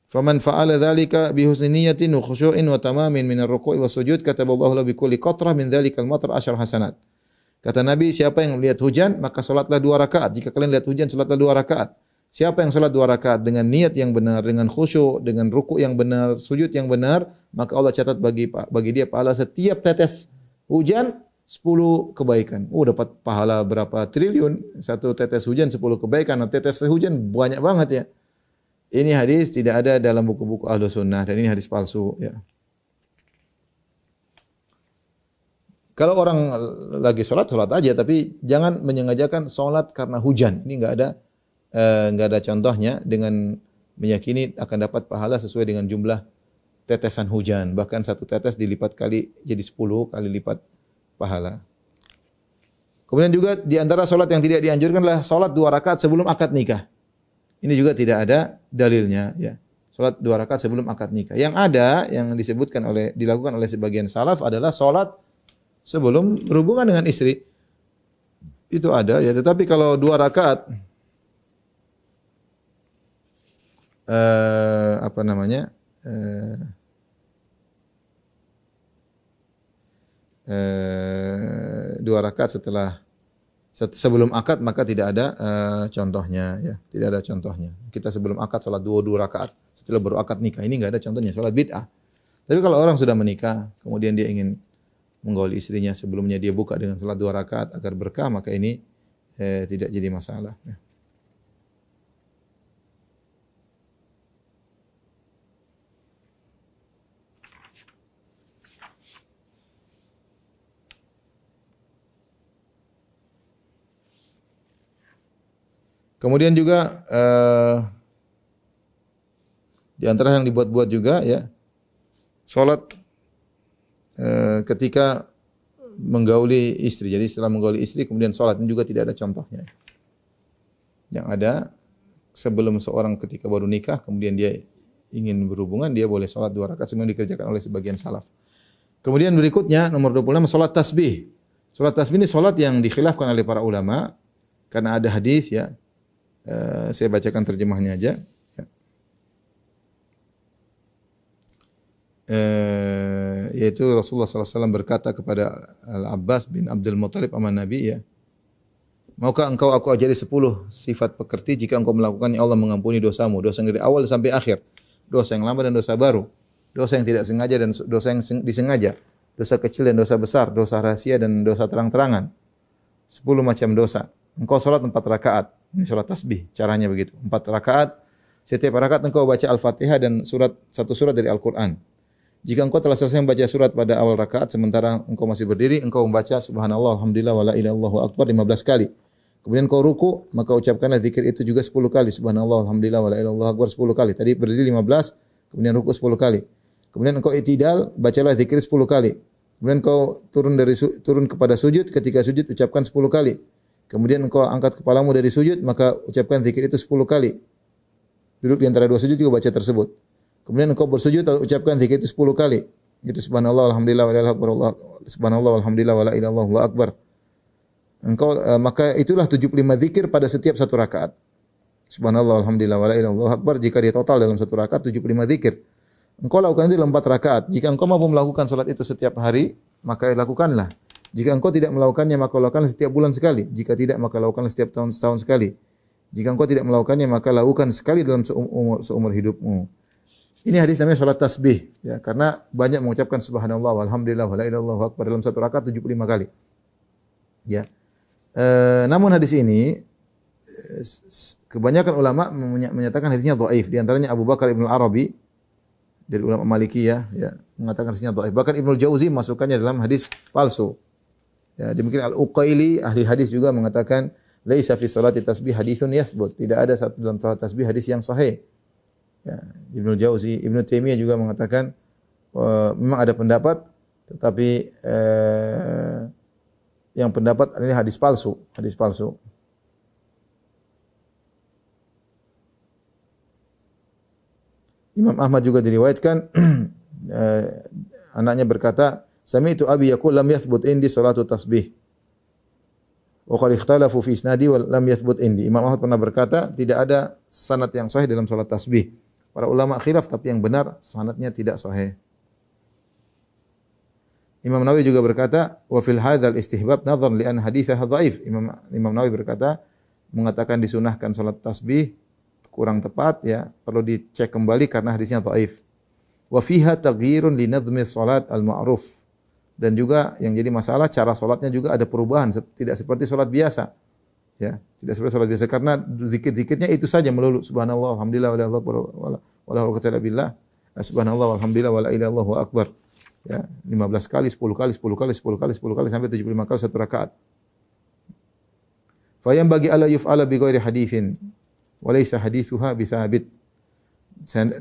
Faman fa'ala dzalika bi husni niyyatin wa khusyu'in wa tamamin min ar-ruku'i was sujud kataballahu lahu bi kulli qatrah min dzalikal matar asyar hasanat. Kata Nabi, siapa yang melihat hujan maka salatlah 2 rakaat. Jika kalian lihat hujan salatlah 2 rakaat. Siapa yang salat 2 rakaat dengan niat yang benar, dengan khusyuk, dengan ruku' yang benar, sujud yang benar, maka Allah catat bagi dia pahala setiap tetes hujan 10 kebaikan. Dapat pahala berapa triliun. Satu tetes hujan 10 kebaikan. Nah, tetes hujan banyak banget ya. Ini hadis tidak ada dalam buku-buku Ahlus Sunnah dan ini hadis palsu ya. Kalau orang lagi sholat aja, tapi jangan menyengajakan sholat karena hujan. Ini enggak ada contohnya dengan meyakini akan dapat pahala sesuai dengan jumlah tetesan hujan. Bahkan satu tetes dilipat kali jadi 10 kali lipat pahala. Kemudian juga di antara salat yang tidak dianjurkan adalah salat 2 rakaat sebelum akad nikah. Ini juga tidak ada dalilnya ya. Salat 2 rakaat sebelum akad nikah. Yang ada yang dilakukan oleh sebagian salaf adalah salat sebelum berhubungan dengan istri. Itu ada ya, tetapi kalau 2 rakaat apa namanya? 2 rakaat sebelum akad maka tidak ada contohnya ya, tidak ada contohnya. Kita sebelum akad salat 2 rakaat, setelah baru akad nikah, ini enggak ada contohnya, salat bid'ah. Tapi kalau orang sudah menikah, kemudian dia ingin menggauli istrinya, sebelumnya dia buka dengan salat 2 rakaat agar berkah, maka ini tidak jadi masalah ya. Kemudian juga di antara yang dibuat-buat juga ya, salat ketika menggauli istri. Jadi setelah menggauli istri kemudian salat, ini juga tidak ada contohnya. Yang ada sebelum seorang ketika baru nikah kemudian dia ingin berhubungan, dia boleh salat 2 rakaat sebagaimana dikerjakan oleh sebagian salaf. Kemudian berikutnya nomor 26 salat tasbih. Salat tasbih ini salat yang dikhilafkan oleh para ulama karena ada hadis ya. Saya bacakan terjemahnya aja. Yaitu Rasulullah SAW berkata kepada Al-Abbas bin Abdul Muttalib aman Nabi ya, maukah engkau aku ajari 10 sifat pekerti, jika engkau melakukannya Allah mengampuni dosamu, dosa yang dari awal sampai akhir, dosa yang lama dan dosa baru, dosa yang tidak sengaja dan dosa yang disengaja, dosa kecil dan dosa besar, dosa rahasia dan dosa terang-terangan. 10 macam dosa. Engkau salat 4 rakaat. Ini salat tasbih. Caranya begitu. 4 rakaat. Setiap rakaat engkau baca Al-Fatihah dan satu surat dari Al-Quran. Jika engkau telah selesai membaca surat pada awal rakaat, sementara engkau masih berdiri, engkau membaca Subhanallah, Alhamdulillah, wa la ilaha illallah akbar 15 kali. Kemudian engkau ruku, maka ucapkanlah zikir itu juga 10 kali. Subhanallah, Alhamdulillah, wa la ilaha illallah akbar 10 kali. Tadi berdiri 15, kemudian ruku 10 kali. Kemudian engkau i'tidal, bacalah zikir 10 kali. Kemudian engkau turun kepada sujud, ketika sujud ucapkan 10 kali. Kemudian engkau angkat kepalamu dari sujud, maka ucapkan zikir itu 10 kali. Duduk di antara 2 sujud juga baca tersebut. Kemudian engkau bersujud lalu ucapkan zikir itu 10 kali. Itu subhanallah alhamdulillah wa la ilaha illallah subhanallah alhamdulillah wa la ilaha illallah Allahu akbar. Engkau maka itulah 75 zikir pada setiap satu rakaat. Subhanallah alhamdulillah wa la ilaha illallah akbar jika dia total dalam satu rakaat 75 zikir. Engkau lakukan itu dalam 4 rakaat. Jika engkau mampu melakukan salat itu setiap hari, maka lakukanlah. Jika engkau tidak melakukannya, maka lakukanlah setiap bulan sekali. Jika tidak, maka lakukanlah setiap tahun setahun sekali. Jika engkau tidak melakukannya, maka lakukan sekali dalam seumur hidupmu. Ini hadis namanya salat tasbih, ya, karena banyak mengucapkan subhanallah walhamdulillah wa la ilaha illallah akbar dalam satu rakaat 75 kali. Ya. Namun hadis ini kebanyakan ulama menyatakan hadisnya dhaif. Di antaranya Abu Bakar Ibn Arabi dari ulama Malikiyah, ya, mengatakan hadisnya dhaif. Bahkan Ibnu Jauzi masukkannya dalam hadis palsu. Ya, demikian Al-Uqaili ahli hadis juga mengatakan laisa fi salati tasbih haditsun yasbut. Tidak ada satu dalam salat tasbih hadis yang sahih. Ya, Ibnu Jauzi, Ibnu Taimiyah juga mengatakan memang ada pendapat tetapi yang pendapat ini hadis palsu. Imam Ahmad juga diriwayatkan anaknya berkata, "Sami'tu abi yaqul lam yathbut indi salatu tasbih." Wa qad ikhtalafu fi isnadi wa lam yathbut indi. Imam Ahmad pernah berkata, tidak ada sanad yang sahih dalam salat tasbih. Para ulama khilaf tapi yang benar sanadnya tidak sahih. Imam Nawawi juga berkata, "Wa fil hadzal istihbab nadhar li an haditsah dhaif." Imam Nawawi berkata, mengatakan disunahkan salat tasbih kurang tepat, ya, perlu dicek kembali karena hadisnya dhaif. Wa fiha taghyirun li nadhmi salat al-ma'ruf. Dan juga yang jadi masalah cara salatnya juga ada perubahan, tidak seperti salat biasa. Ya, tidak seperti salat biasa karena zikir-zikirnya itu saja melulu subhanallah alhamdulillah wa la ilaha illallah wa la quwwata illa billah. Subhanallah walhamdulillah wa la ilaha illallah Allahu akbar. Ya, 15 kali, 10 kali, 10 kali, 10 kali, 10 kali sampai 75 kali satu rakaat. Fa yang bagi alla yuf'ala bi ghairi haditsin wa laysa hadithuha bisabit.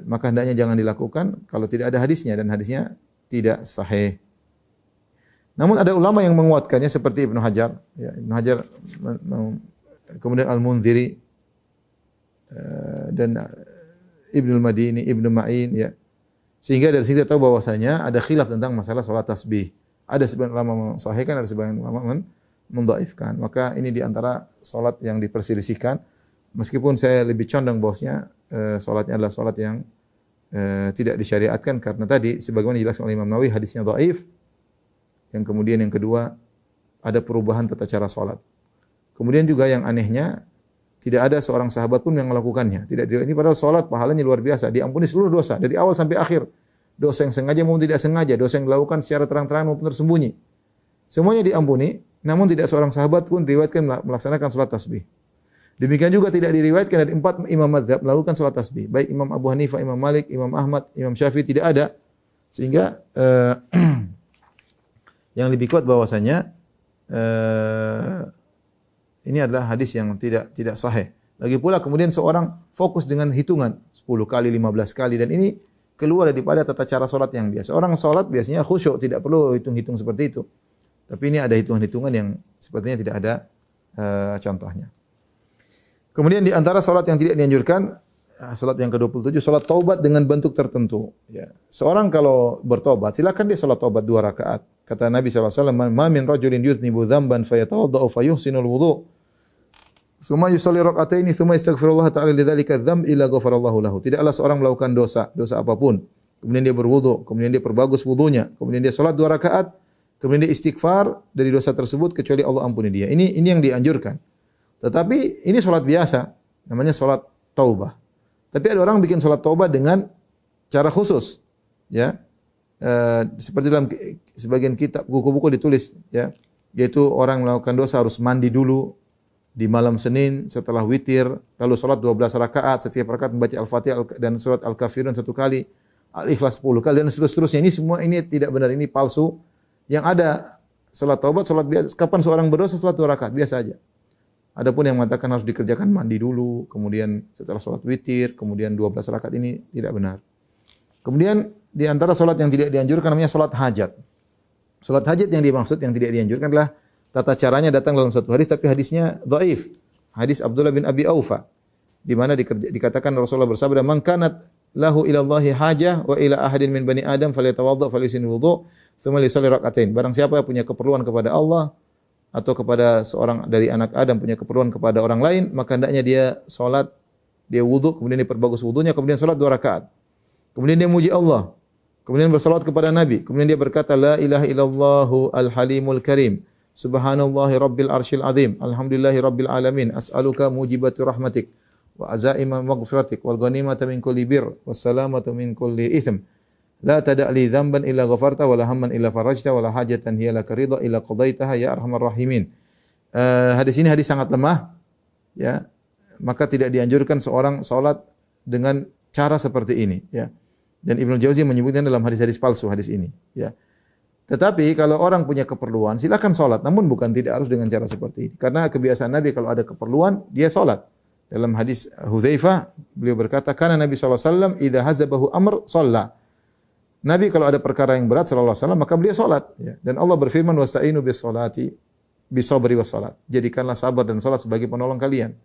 Maka hendaknya jangan dilakukan kalau tidak ada hadisnya dan hadisnya tidak sahih. Namun ada ulama yang menguatkannya seperti Ibnu Hajar, ya, Ibnu Hajar kemudian Al-Munziri dan Ibnu Madini, Ibnu Ma'in, ya. Sehingga dari sini kita tahu bahwasanya ada khilaf tentang masalah salat tasbih. Ada sebagian ulama mensahihkan, ada sebagian ulama mendhaifkan. Maka ini di antara salat yang diperselisihkan. Meskipun saya lebih condong bahwasanya salatnya adalah salat yang tidak disyariatkan karena tadi sebagaimana dijelaskan oleh Imam Nawawi hadisnya dhaif. Yang kemudian yang kedua ada perubahan tata cara salat. Kemudian juga yang anehnya tidak ada seorang sahabat pun yang melakukannya. Ini padahal salat pahalanya luar biasa, diampuni seluruh dosa dari awal sampai akhir. Dosa yang sengaja maupun tidak sengaja, dosa yang dilakukan secara terang-terangan maupun tersembunyi. Semuanya diampuni, namun tidak seorang sahabat pun diriwayatkan melaksanakan salat tasbih. Demikian juga tidak diriwayatkan dari 4 imam mazhab melakukan salat tasbih. Baik Imam Abu Hanifah, Imam Malik, Imam Ahmad, Imam Syafi'i tidak ada. Sehingga yang lebih kuat bahwasanya ini adalah hadis yang tidak sahih. Lagi pula kemudian seorang fokus dengan hitungan 10 kali, 15 kali dan ini keluar daripada tata cara salat yang biasa. Orang salat biasanya khusyuk, tidak perlu hitung-hitung seperti itu. Tapi ini ada hitungan-hitungan yang sepertinya tidak ada contohnya. Kemudian di antara salat yang tidak dianjurkan, salat yang ke-27, salat taubat dengan bentuk tertentu. Ya. Seorang kalau bertobat, silakan dia salat taubat 2 rakaat. Kata Nabi SAW, "Ma min rajulin yudhnibu dzamban fayatawaddau fayuhsinul wudu'. Tsumma yusalli rak'ataini tsumma yastaghfirullah ta'ala lidzalika dzamb illa ghafarallahu lahu." Tidaklah seorang melakukan dosa apapun, kemudian dia berwudu, kemudian dia perbagus wudunya, kemudian dia salat 2 rakaat, kemudian dia istighfar dari dosa tersebut kecuali Allah ampuni dia. Ini yang dianjurkan. Tetapi ini salat biasa, namanya salat taubah. Tapi ada orang bikin salat taubah dengan cara khusus, ya. Seperti dalam sebagian kitab buku-buku ditulis, ya, yaitu orang melakukan dosa harus mandi dulu di malam Senin setelah witir, lalu salat 12 rakaat, setiap rakaat membaca Al-Fatihah dan surat Al-Kafirun 1 kali, Al-Ikhlas 10 kali dan seterusnya. Ini semua ini tidak benar, ini palsu. Yang ada salat taubat, salat biasa. Kapan seorang berdosa salat 2 rakaat biasa aja. Adapun yang mengatakan harus dikerjakan mandi dulu, kemudian setelah salat witir, kemudian 12 rakaat ini tidak benar. Kemudian di antara salat yang tidak dianjurkan namanya salat hajat. Salat hajat yang dimaksud yang tidak dianjurkan adalah tata caranya datang dalam satu hadis tapi hadisnya dhaif. Hadis Abdullah bin Abi Aufa di mana dikatakan Rasulullah bersabda, "Man kanat lahu ila Allahi hajah wa ila ahadin min bani Adam falyatawadda falyusin wudu tsumma lisalli rak'atain. Barang siapa yang punya keperluan kepada Allah atau kepada seorang dari anak Adam punya keperluan kepada orang lain, maka hendaknya dia salat, dia wudu, kemudian dia perbagus wudunya, kemudian salat 2 rakaat. Kemudian dia muji Allah, kemudian bersalawat kepada Nabi, kemudian dia berkata la ilaha illallahu al-halimul karim. Subhanallahi rabbil arsyil azim. Alhamdulillahi rabbil alamin. As'aluka mujibati rahmatik wa azaima maghfiratik wal ghanimata min kulli bir was salamata min kulli itsm. La tada' li dzamban illa ghafarta wa la hamman illa farajta wa la hajatan hiya laka ridha illa qadaitaha ya arhamar rahimin. Hadis ini hadis sangat lemah, ya. Maka tidak dianjurkan seorang salat dengan cara seperti ini, ya. Dan Ibnu Jauzi menyebutkan dalam hadis-hadis palsu hadis ini, ya. Tetapi kalau orang punya keperluan, silakan sholat. Namun bukan tidak harus dengan cara seperti ini. Karena kebiasaan Nabi kalau ada keperluan, dia sholat. Dalam hadis Hudzaifah, beliau berkata, karena Nabi SAW, idha hazabahu amr, sholat. Nabi kalau ada perkara yang berat, SAW, maka beliau sholat. Ya. Dan Allah berfirman, wasta'inu bis sholati, bis sabri was sholat. Jadikanlah sabar dan sholat sebagai penolong kalian.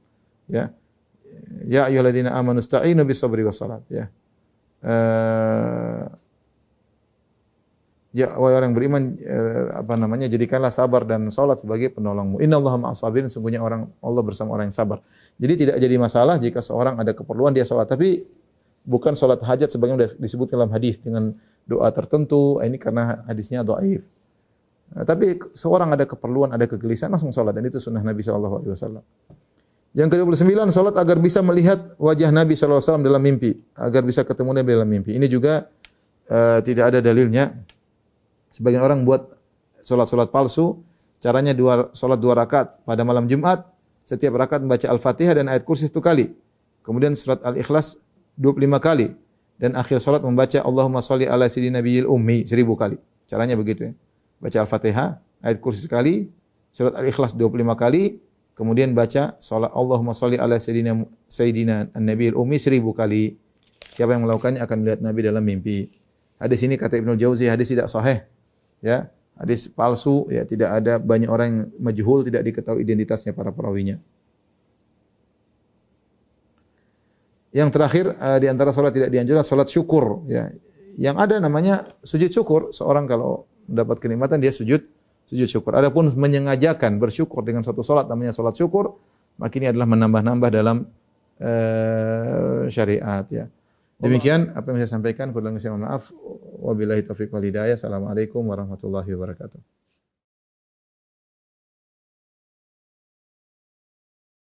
Ya, ya ayyuhalladzina amanu ista'inu bis sabri was sholat. Ya. Ya, wahai orang beriman, jadikanlah sabar dan salat sebagai penolongmu. Innallaha ma'as sabirin, sungguhnya Allah bersama orang yang sabar. Jadi tidak jadi masalah jika seorang ada keperluan dia salat, tapi bukan salat hajat sebagaimana disebut dalam hadis dengan doa tertentu. Ini karena hadisnya dhaif. Tapi seorang ada keperluan, ada kegelisahan, langsung salat, dan itu sunnah Nabi sallallahu alaihi wasallam. Yang ke-29, salat agar bisa melihat wajah Nabi sallallahu alaihi wasallam dalam mimpi, agar bisa ketemu Nabi dalam mimpi. Ini juga tidak ada dalilnya. Sebagian orang buat solat palsu, caranya solat 2 rakaat pada malam Jumat, setiap rakaat membaca Al-Fatihah dan ayat kursi 1 kali. Kemudian surat Al-Ikhlas 25 kali. Dan akhir solat membaca Allahumma sholli ala sayyidina nabiyil ummi 1000 kali. Caranya begitu, ya. Baca Al-Fatihah, ayat kursi sekali, surat Al-Ikhlas 25 kali, kemudian baca salat Allahumma sholli ala sayyidina nabiyil ummi 1000 kali. Siapa yang melakukannya akan melihat Nabi dalam mimpi. Hadis ini kata Ibnu Jauzi, hadis tidak sahih. Ya, hadis palsu, ya, tidak ada, banyak orang yang majhul, tidak diketahui identitasnya para perawinya. Yang terakhir di antara salat tidak dianjurkan salat syukur, ya. Yang ada namanya sujud syukur. Seorang kalau mendapat kenikmatan dia sujud syukur. Adapun menyengajakan bersyukur dengan suatu salat namanya salat syukur, maka ini adalah menambah-nambah dalam syariat, ya. Demikian apa yang saya sampaikan, kurang lebih saya mohon maaf. Wabillahi taufiq wal hidayah. Assalamualaikum warahmatullahi wabarakatuh.